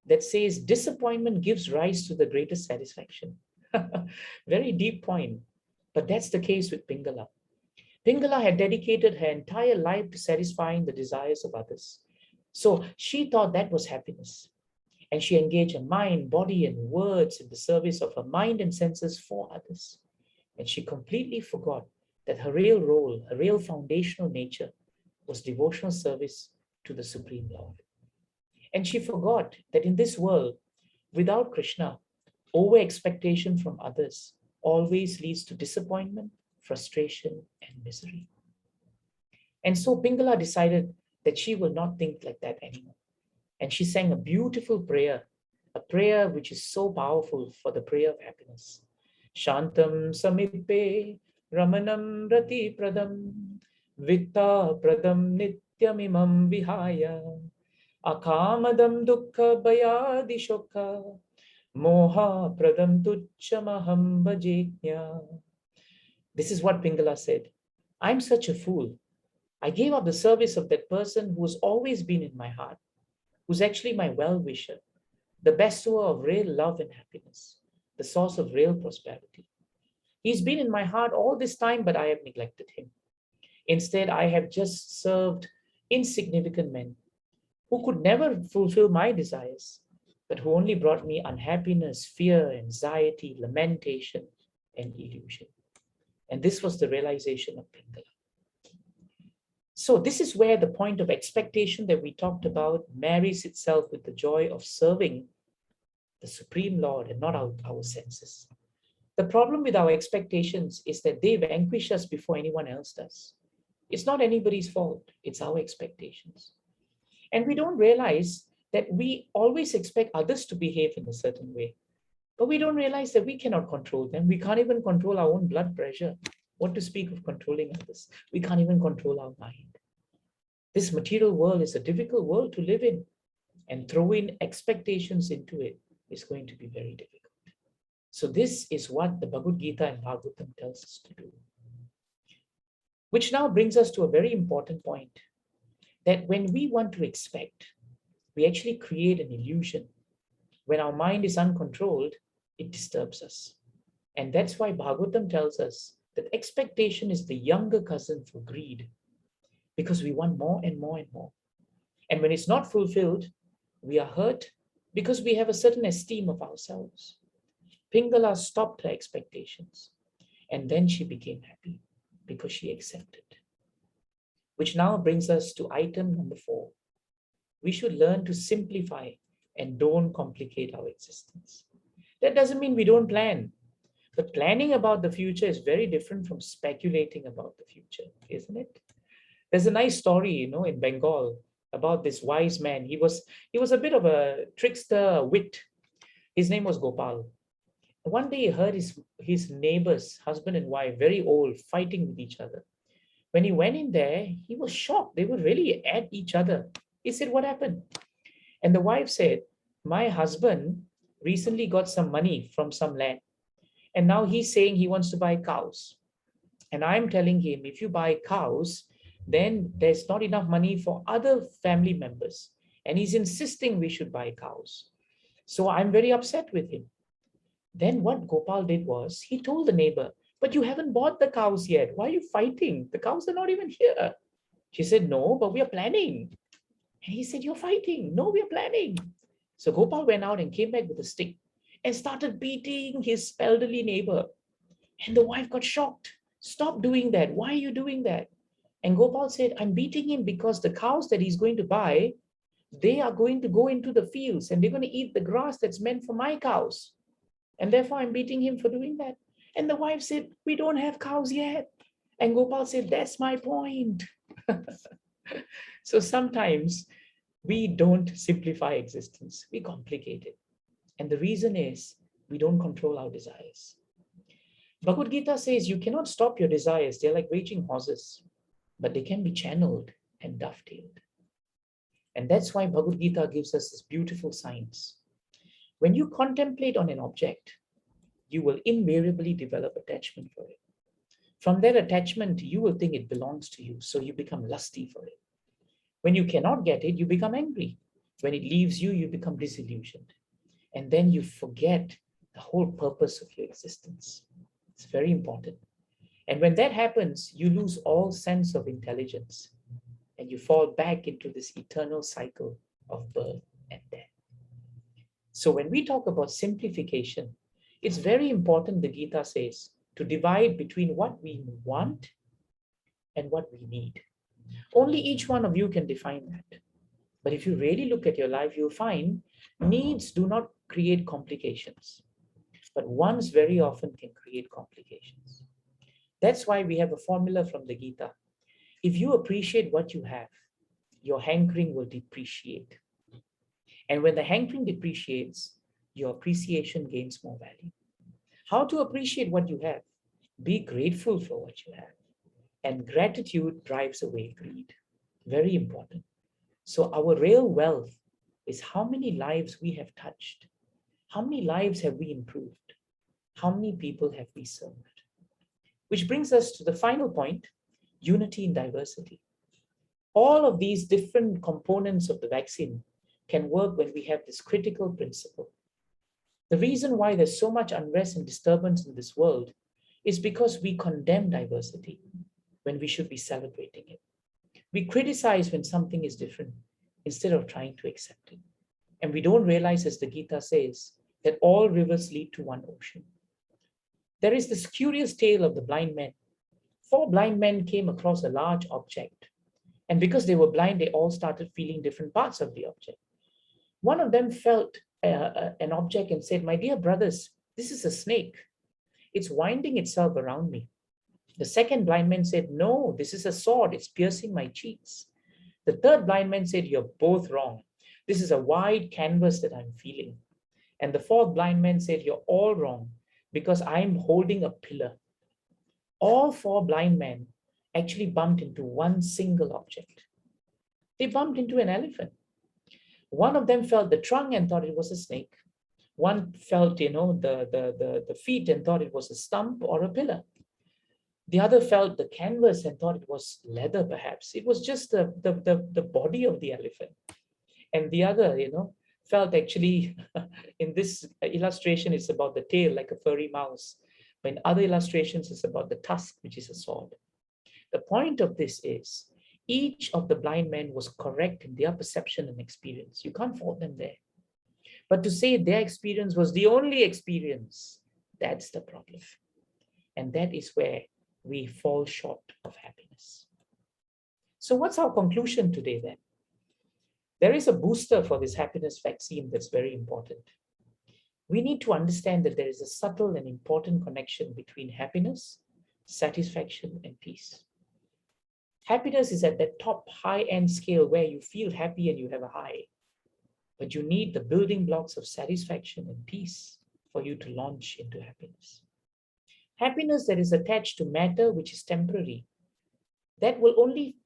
that says disappointment gives rise to the greatest satisfaction. Very deep point. But that's the case with Pingala. Pingala had dedicated her entire life to satisfying the desires of others. So she thought that was happiness. And she engaged her mind, body, and words in the service of her mind and senses for others. And she completely forgot that her real role, her real foundational nature, was devotional service to the Supreme Lord. And she forgot that in this world, without Krishna, over expectation from others always leads to disappointment, frustration, and misery. And so Pingala decided that she will not think like that anymore. And she sang a beautiful prayer, a prayer which is so powerful for the prayer of happiness. Shantam samippe ramanam rati pradam vitta pradam nityamimam vihaya akamadam dukkha bayadi shokha moha pradam tucchamaham bhajenya. This is what Pingala said. I'm such a fool. I gave up the service of that person who has always been in my heart, who's actually my well-wisher, the bestower of real love and happiness, the source of real prosperity. He's been in my heart all this time, but I have neglected him. Instead, I have just served insignificant men who could never fulfill my desires, but who only brought me unhappiness, fear, anxiety, lamentation, and illusion. And this was the realization of Pingala. So this is where the point of expectation that we talked about marries itself with the joy of serving the Supreme Lord and not our senses. The problem with our expectations is that they vanquish us before anyone else does. It's not anybody's fault, it's our expectations. And we don't realize that we always expect others to behave in a certain way. But we don't realize that we cannot control them. We can't even control our own blood pressure. What to speak of controlling others? We can't even control our mind. This material world is a difficult world to live in, and throwing expectations into it is going to be very difficult. So this is what the Bhagavad Gita and Bhagavatam tells us to do. Which now brings us to a very important point, that when we want to expect, we actually create an illusion. When our mind is uncontrolled, it disturbs us. And that's why Bhagavatam tells us that expectation is the younger cousin for greed, because we want more and more and more. And when it's not fulfilled, we are hurt because we have a certain esteem of ourselves. Pingala stopped her expectations, and then she became happy because she accepted. Which now brings us to item number 4. We should learn to simplify and don't complicate our existence. That doesn't mean we don't plan, but planning about the future is very different from speculating about the future, isn't it? There's a nice story, in Bengal about this wise man. He was a bit of a trickster wit. His name was Gopal. One day he heard his neighbors, husband and wife, very old, fighting with each other. When he went in there, he was shocked. They were really at each other. He said, what happened? And the wife said, my husband recently got some money from some land. And now he's saying he wants to buy cows. And I'm telling him, if you buy cows, then there's not enough money for other family members. And he's insisting we should buy cows. So I'm very upset with him. Then what Gopal did was, he told the neighbor, but you haven't bought the cows yet. Why are you fighting? The cows are not even here. She said, no, but we are planning. And he said, you're fighting. No, we are planning. So Gopal went out and came back with a stick and started beating his elderly neighbor. And the wife got shocked. Stop doing that. Why are you doing that? And Gopal said, I'm beating him because the cows that he's going to buy, they are going to go into the fields and they're going to eat the grass that's meant for my cows. And therefore, I'm beating him for doing that. And the wife said, we don't have cows yet. And Gopal said, that's my point. So sometimes we don't simplify existence, we complicate it. And the reason is we don't control our desires. Bhagavad Gita says you cannot stop your desires. They're like raging horses, but they can be channeled and dovetailed. And that's why Bhagavad Gita gives us this beautiful science. When you contemplate on an object, you will invariably develop attachment for it. From that attachment, you will think it belongs to you, so you become lusty for it. When you cannot get it, you become angry. When it leaves you, you become disillusioned. And then you forget the whole purpose of your existence. It's very important. And when that happens, you lose all sense of intelligence and you fall back into this eternal cycle of birth and death. So when we talk about simplification, it's very important, the Gita says, to divide between what we want and what we need. Only each one of you can define that. But if you really look at your life, you'll find needs do not create complications, but wants very often can create complications. That's why we have a formula from the Gita. If you appreciate what you have, your hankering will depreciate. And when the hankering depreciates, your appreciation gains more value. How to appreciate what you have? Be grateful for what you have. And gratitude drives away greed. Very important. So our real wealth is how many lives we have touched. How many lives have we improved? How many people have we served? Which brings us to the final point, unity in diversity. All of these different components of the vaccine can work when we have this critical principle. The reason why there's so much unrest and disturbance in this world is because we condemn diversity when we should be celebrating it. We criticize when something is different instead of trying to accept it. And we don't realize, as the Gita says, that all rivers lead to one ocean. There is this curious tale of the blind men. 4 blind men came across a large object. And because they were blind, they all started feeling different parts of the object. One of them felt an object and said, my dear brothers, this is a snake. It's winding itself around me. The second blind man said, no, this is a sword. It's piercing my cheeks. The third blind man said, you're both wrong. This is a wide canvas that I'm feeling. And the fourth blind man said, you're all wrong because I'm holding a pillar. All 4 blind men actually bumped into one single object. They bumped into an elephant. One of them felt the trunk and thought it was a snake. One felt, the feet and thought it was a stump or a pillar. The other felt the canvas and thought it was leather, perhaps. It was just the body of the elephant. And the other, felt actually, in this illustration, it's about the tail, like a furry mouse. But in other illustrations, it's about the tusk, which is a sword. The point of this is, each of the blind men was correct in their perception and experience. You can't fault them there. But to say their experience was the only experience, that's the problem. And that is where we fall short of happiness. So what's our conclusion today then? There is a booster for this happiness vaccine that's very important. We need to understand that there is a subtle and important connection between happiness, satisfaction, and peace. Happiness is at that top high-end scale where you feel happy and you have a high. But you need the building blocks of satisfaction and peace for you to launch into happiness. Happiness that is attached to matter, which is temporary, that will only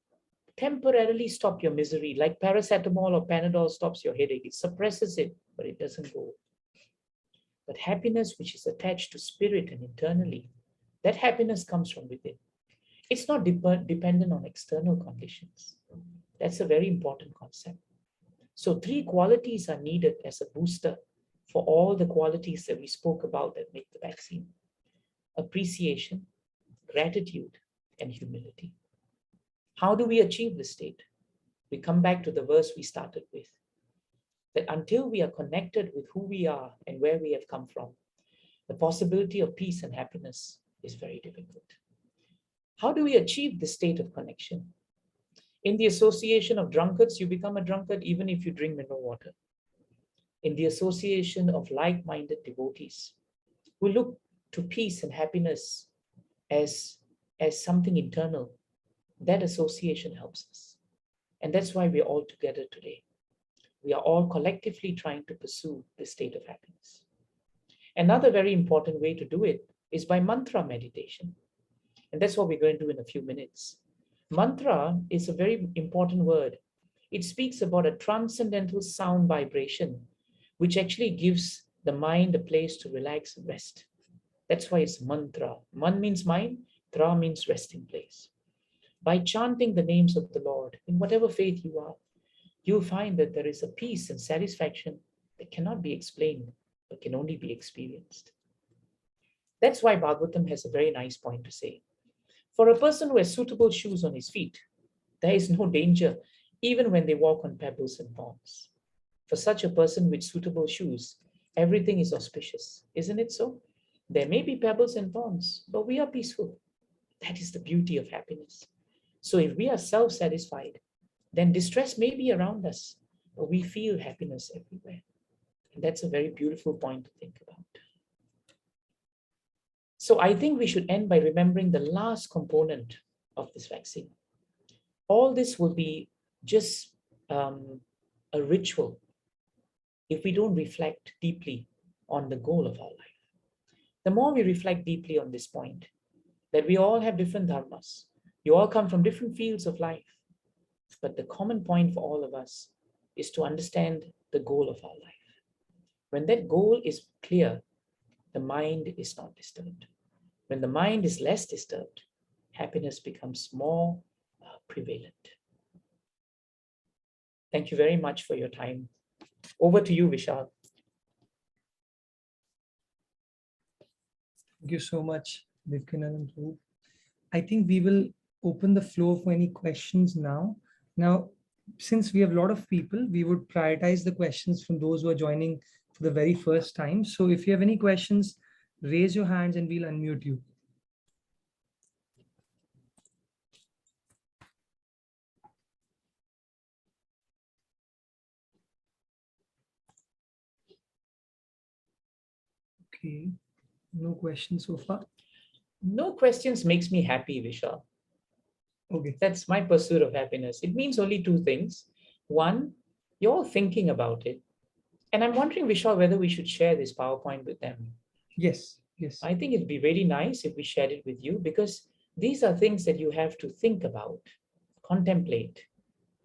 temporarily stop your misery, like paracetamol or Panadol stops your headache. It suppresses it, but it doesn't go. But happiness, which is attached to spirit and internally, that happiness comes from within. It's not dependent on external conditions. That's a very important concept. So 3 qualities are needed as a booster for all the qualities that we spoke about that make the vaccine: appreciation, gratitude, and humility. How do we achieve this state? We come back to the verse we started with, that until we are connected with who we are and where we have come from, the possibility of peace and happiness is very difficult. How do we achieve this state of connection? In the association of drunkards, you become a drunkard even if you drink mineral water. In the association of like-minded devotees who look to peace and happiness as, as something internal, that association helps us. And that's why we're all together today. We are all collectively trying to pursue this state of happiness. Another very important way to do it is by mantra meditation. And that's what we're going to do in a few minutes. Mantra is a very important word. It speaks about a transcendental sound vibration, which actually gives the mind a place to relax and rest. That's why it's mantra. Man means mind, tra means resting place. By chanting the names of the Lord, in whatever faith you are, you'll find that there is a peace and satisfaction that cannot be explained, but can only be experienced. That's why Bhagavatam has a very nice point to say. For a person who has suitable shoes on his feet, there is no danger, even when they walk on pebbles and thorns. For such a person with suitable shoes, everything is auspicious, isn't it so? There may be pebbles and thorns, but we are peaceful. That is the beauty of happiness. So if we are self-satisfied, then distress may be around us, but we feel happiness everywhere. And that's a very beautiful point to think about. So I think we should end by remembering the last component of this vaccine. All this will be just a ritual if we don't reflect deeply on the goal of our life. The more we reflect deeply on this point, that we all have different dharmas, you all come from different fields of life, but the common point for all of us is to understand the goal of our life. When that goal is clear, the mind is not disturbed. When the mind is less disturbed, happiness becomes more prevalent. Thank you very much for your time. Over to you, Vishal. Thank you so much, Vivekanand. I think we will open the floor for any questions now. Now, since we have a lot of people, we would prioritize the questions from those who are joining for the very first time. So if you have any questions, raise your hands and we'll unmute you. Okay, no questions so far. No questions makes me happy, Vishal. Okay. That's my pursuit of happiness. It means only two things. One, you're thinking about it. And I'm wondering, Vishal, whether we should share this PowerPoint with them. Yes, yes. I think it'd be really nice if we shared it with you, because these are things that you have to think about, contemplate.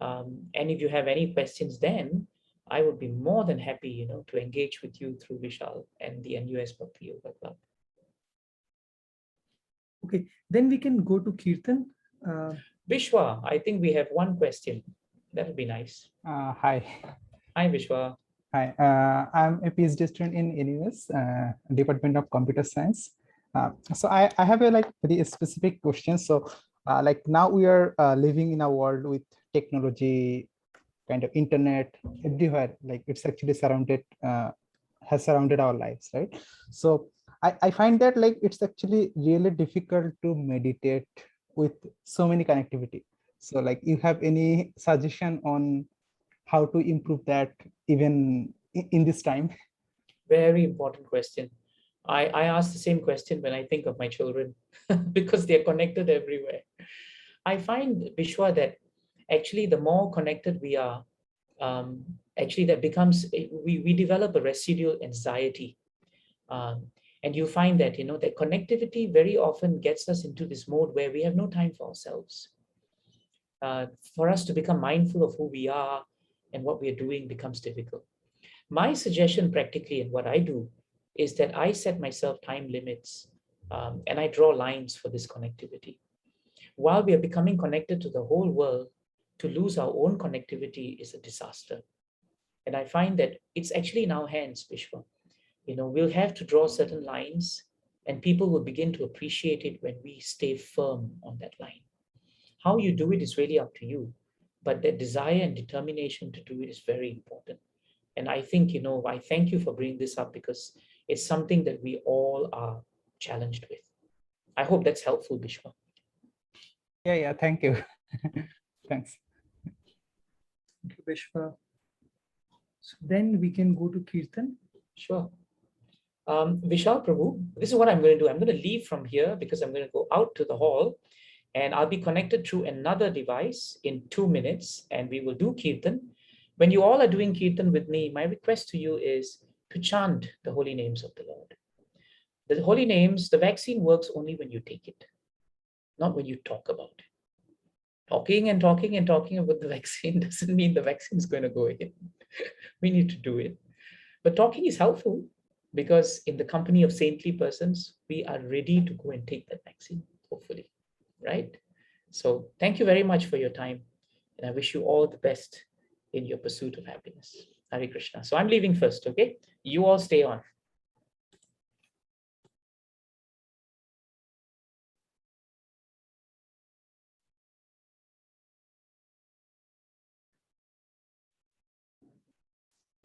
And if you have any questions, then I would be more than happy, to engage with you through Vishal and the NUS Bhakti Yoga Club. Okay, then we can go to Kirtan. Vishwa, I think we have one question. That would be nice. Hi. Hi, Vishwa. Hi. I'm a PhD student in NUS, Department of Computer Science. So I have a very specific question. So now we are living in a world with technology, kind of internet everywhere. It's actually has surrounded our lives, right? So I find that it's actually really difficult to meditate with so many connectivity. So you have any suggestion on how to improve that even in this time? Very important question. I ask the same question when I think of my children because they're connected everywhere. I find, Vishwa, that actually the more connected we are, actually that becomes, we develop a residual anxiety. And you find that, that connectivity very often gets us into this mode where we have no time for ourselves. For us to become mindful of who we are and what we are doing becomes difficult. My suggestion practically, and what I do, is that I set myself time limits and I draw lines for this connectivity. While we are becoming connected to the whole world, to lose our own connectivity is a disaster. And I find that it's actually in our hands, Vishwa. We'll have to draw certain lines and people will begin to appreciate it when we stay firm on that line. How you do it is really up to you, but the desire and determination to do it is very important. And I think, I thank you for bringing this up because it's something that we all are challenged with. I hope that's helpful, Bishwa. Yeah, thank you. Thanks. Thank you, Vishwa. So then we can go to Kirtan. Sure. Vishal Prabhu, this is what I'm going to do. I'm going to leave from here because I'm going to go out to the hall, and I'll be connected through another device in 2 minutes, and we will do Kirtan. When you all are doing Kirtan with me, my request to you is to chant the holy names of the Lord. The holy names, the vaccine works only when you take it, not when you talk about it. Talking and talking and talking about the vaccine doesn't mean the vaccine is going to go in. We need to do it. But talking is helpful because in the company of saintly persons, we are ready to go and take that vaccine, hopefully, right? So thank you very much for your time. And I wish you all the best in your pursuit of happiness. Hare Krishna. So I'm leaving first, okay? You all stay on.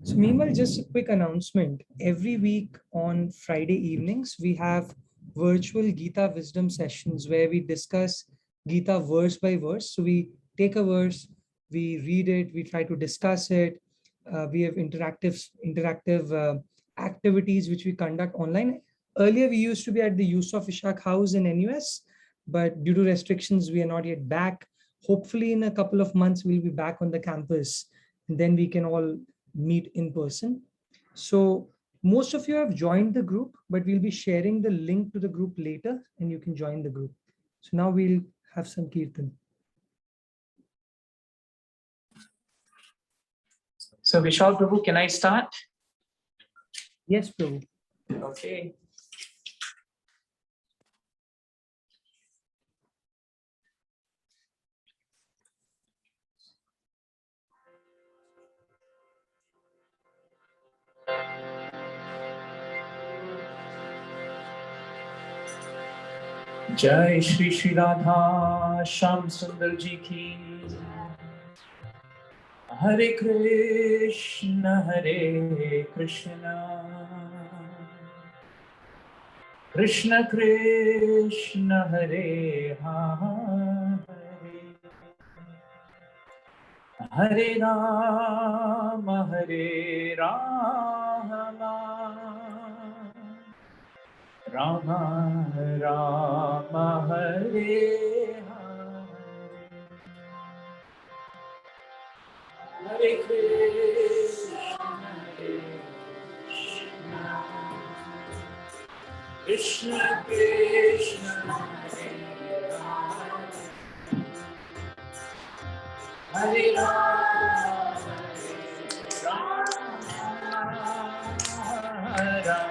So meanwhile, just a quick announcement. Every week on Friday evenings, we have virtual Gita wisdom sessions where we discuss Gita verse by verse. So we take a verse, we read it, we try to discuss it. We have interactive activities which we conduct online. Earlier, we used to be at the Yusuf Ishaq House in NUS, but due to restrictions, we are not yet back. Hopefully, in a couple of months, we'll be back on the campus, and then we can all meet in person. So most of you have joined the group, but we'll be sharing the link to the group later and you can join the group. So now we'll have some Kirtan. So Vishal Prabhu, can I start? Yes, Prabhu. Okay. Jai Shri Shri Radha Shyam Sundar Ji ki. Hare Krishna Krishna Krishna Hare Hare Hare Rama Rama Rama Hare Hare Hare Krishna Krishna Krishna Hare Rama Rama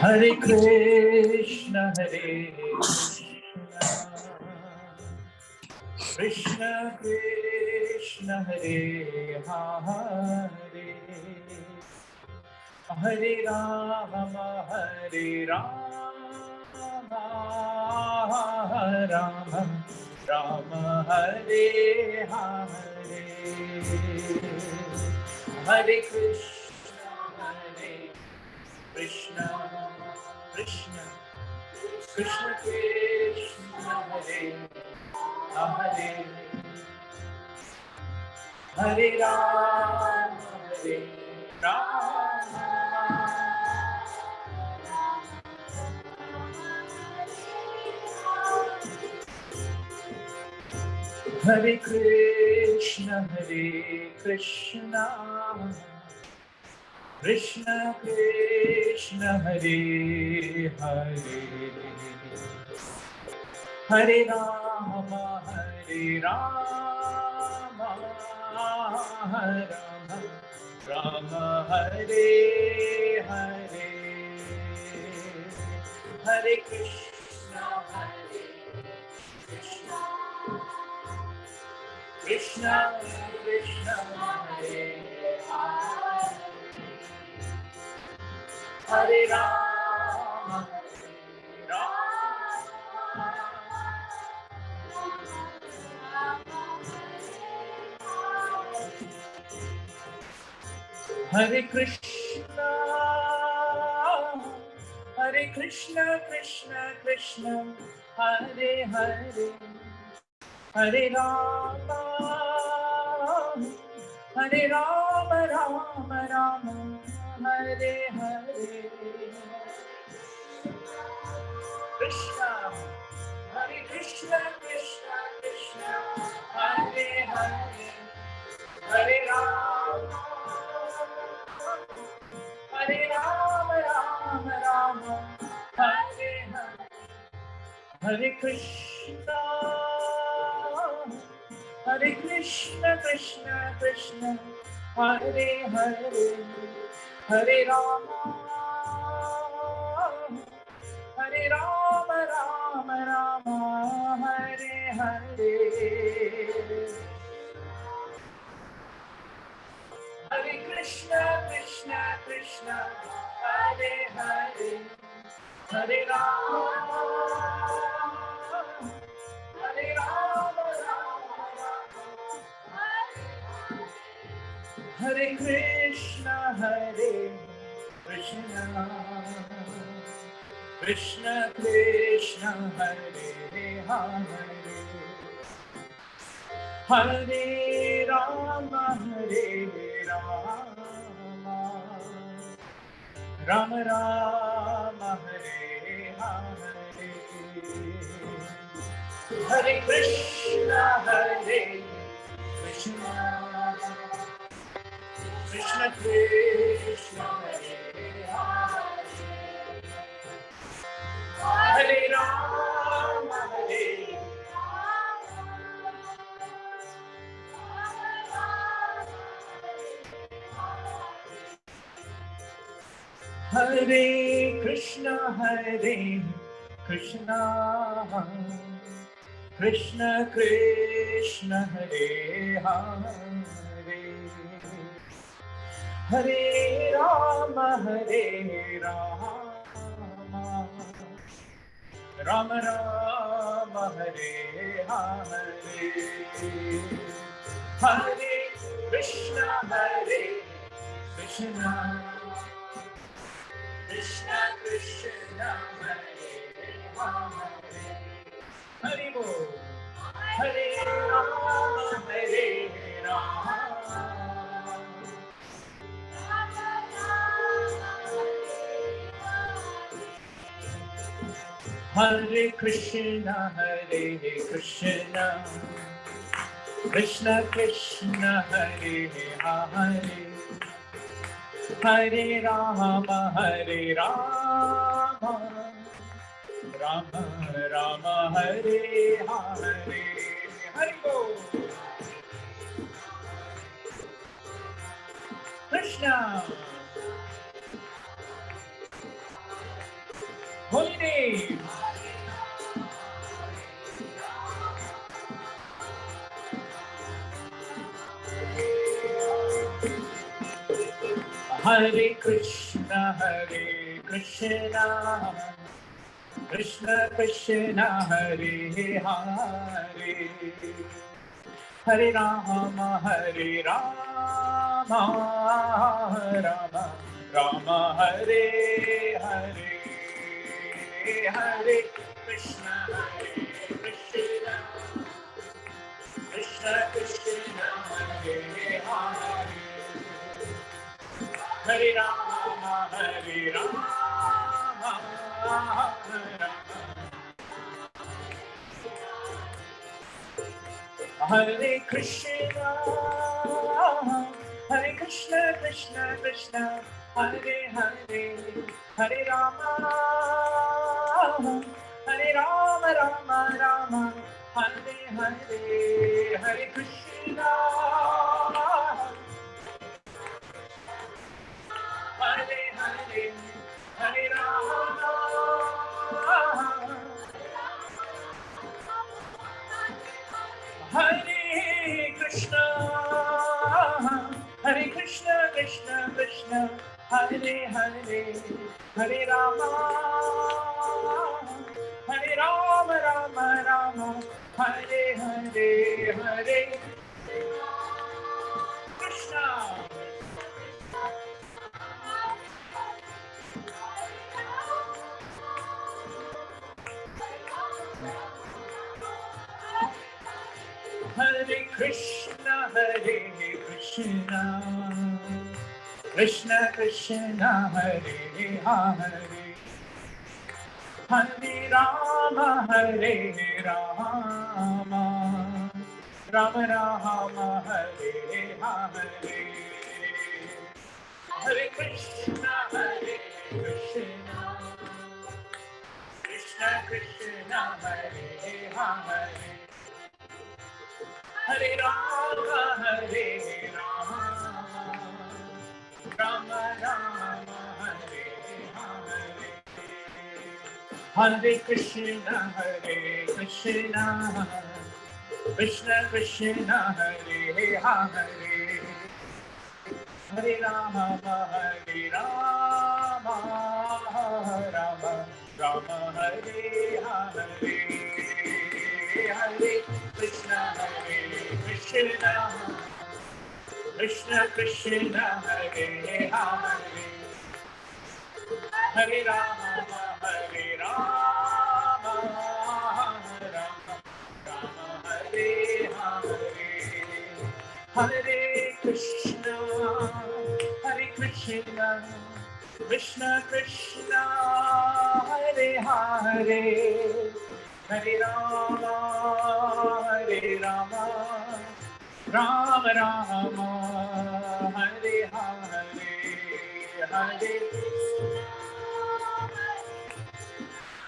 Hare Krishna Krishna Krishna Hare Hare Hare Rama Rama Rama Hare Hare Hare Krishna Krishna Krishna Krishna Krishna Hare Hare Hare Rama Rama Hare Krishna Krishna Krishna Hare Hare Hare Rama Rama Rama Hare Hare Hare Krishna Krishna Krishna Hare Hare Rama Hare Krishna Krishna, Krishna, Krishna, Hare Hare, Hare Rama, Hare Rama, Rama Rama, Hare Hare. Krishna, Hare Krishna, Krishna Krishna, Hare Hare, Hare Rama, Hare Rama, Rama Rama, Hare Hare. Hare Krishna, Hare Krishna, Krishna Krishna, Hare Hare, Hare Rama, Hare Rama, Rama Rama, Hare Hare. Hare Krishna, Krishna Krishna, Hare Hare, Hare Rama, Hare Rama, Rama Rama, Hare Krishna, Hare Krishna, Krishna Krishna, Hare Hare, Hare Rama, Hare Rama, Rama Rama, Hare Hare, Hare Krishna, Hare Krishna, Krishna Krishna, Hare Hare, Hare Rama, Hare Hare Krishna, Hare Krishna, Krishna Krishna, Hare Hare, Hare Rama, Hare Rama, Rama Rama, Hare Hare, Hare Krishna, Hare Krishna, Krishna Krishna, Hare Hare, Hare Bol, Hare Rama, Hare Rama, Hare Krishna, Hare Krishna, Krishna Krishna, Hare Hare, Hare Rama, Hare Rama, Rama Rama, Hare Hare, Hare Bol, Krishna, Holy Name, Hare Krishna, Hare Krishna, Krishna Krishna, Hare Hare, Hare Rama, Hare Rama, Rama Rama, Hare Hare, Hare Krishna, Hare Krishna, Krishna Krishna, Hare Hare, Hare Rama, Hare Rama, Rama Hare Krishna, Hare Krishna, Krishna Krishna, Hare Hare, Hare Rama, Hare Rama, Rama Rama, Hare Hare, Hare Krishna, Hare Hare, Hare Rama, Hare Krishna, Hare Krishna, Krishna Krishna, Hare Hare, Hare Rama, Hare Rama, Rama Rama, Hare Hare, Hare Krishna, Krishna, Hare Krishna, Krishna Krishna, Hare Hare, Hare Rama, Hare Rama, Rama Rama, Hare Hare, Hare Krishna, Hare Krishna, Krishna Krishna, Hare Hare, Hare Rama, Hare Rama, Rama Rama, Hare Hare, Hare Krishna, Hare Krishna, Krishna Krishna, Hare Hare, Hare Rama, Hare Rama, Rama Rama, Hare Hare, Hare Krishna, Hare Krishna, Krishna Krishna, Hare Hare, Hare Rama, Hare Rama, Rama Rama, Hare Hare, Hare Krishna, Hare Krishna, Krishna Krishna, Hare Hare, Hare Rama, Hare Rama, Rama Rama, Hare Hare, Hare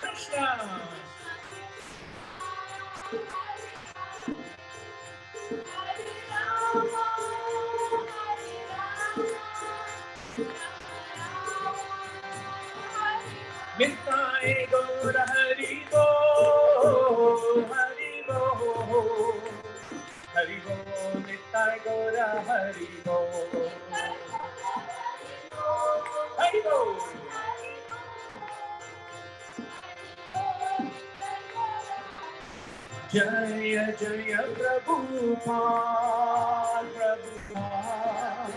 Krishna. Nitai Gaur Hari Bo, Hari Bo, Hari Bo, Nitai Gaur Hari Bo, Hari Bo. Jaya Jaya Prabhupada, Prabhupada,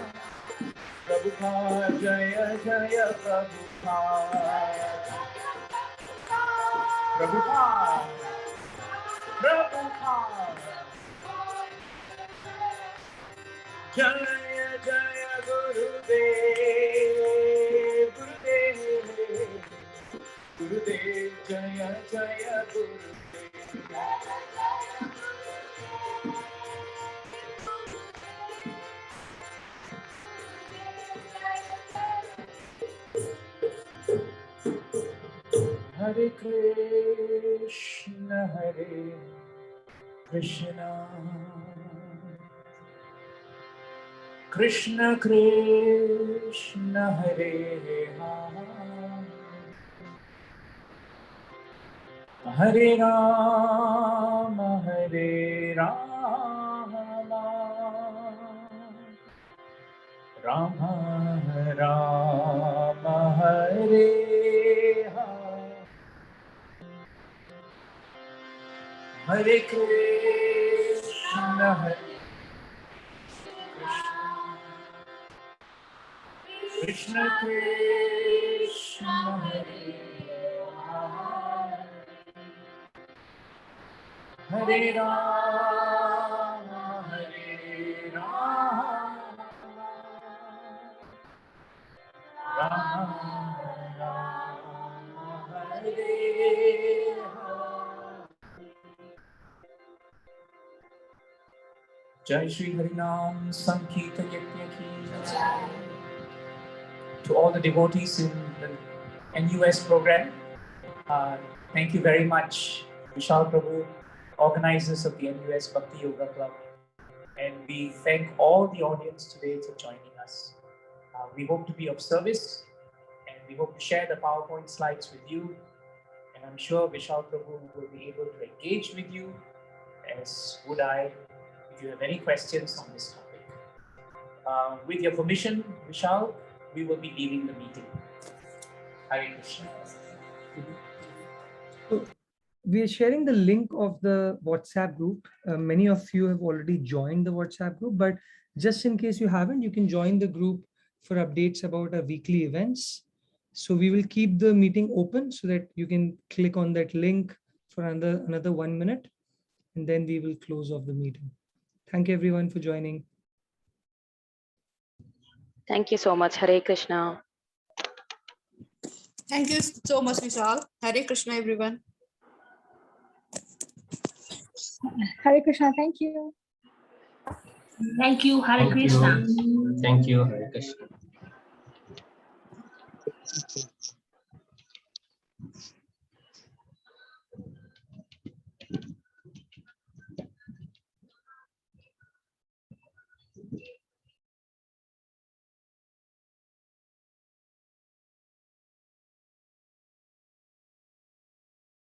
Prabhupada, Jaya Jaya Prabhupada, Prabhupada, Prabhupada, Jaya Jaya Gurudev, Gurudev, Gurudev, Jaya Jaya Gurudev. Hare Krishna, Hare Krishna, Krishna Krishna, Hare Hare, Hare Rama, Hare Rama, Rama Rama, Hare Hare, Hare Krishna, Hare Krishna, Krishna, Hare Hare, Hare Rama, Hare Rama, Rama Rama, Hare Hare. Jai Shri Harinam Sankirtan Yajna ki jai. To all the devotees in the NUS program, thank you very much, Vishal Prabhu, organizers of the NUS Bhakti Yoga Club. And we thank all the audience today for joining us. We hope to be of service, and we hope to share the PowerPoint slides with you. And I'm sure Vishal Prabhu will be able to engage with you, as would I, if you have any questions on this topic. With your permission, Vishal, we will be leaving the meeting. Hare Krishna. So we are sharing the link of the WhatsApp group. Many of you have already joined the WhatsApp group, but just in case you haven't, you can join the group for updates about our weekly events. So we will keep the meeting open so that you can click on that link for another 1 minute, and then we will close off the meeting. Thank you everyone for joining. Thank you so much. Hare Krishna. Thank you so much, Vishal. Hare Krishna, everyone. Hare Krishna. Thank you. Thank you. Hare Thank Krishna. you. Thank you. Hare Krishna.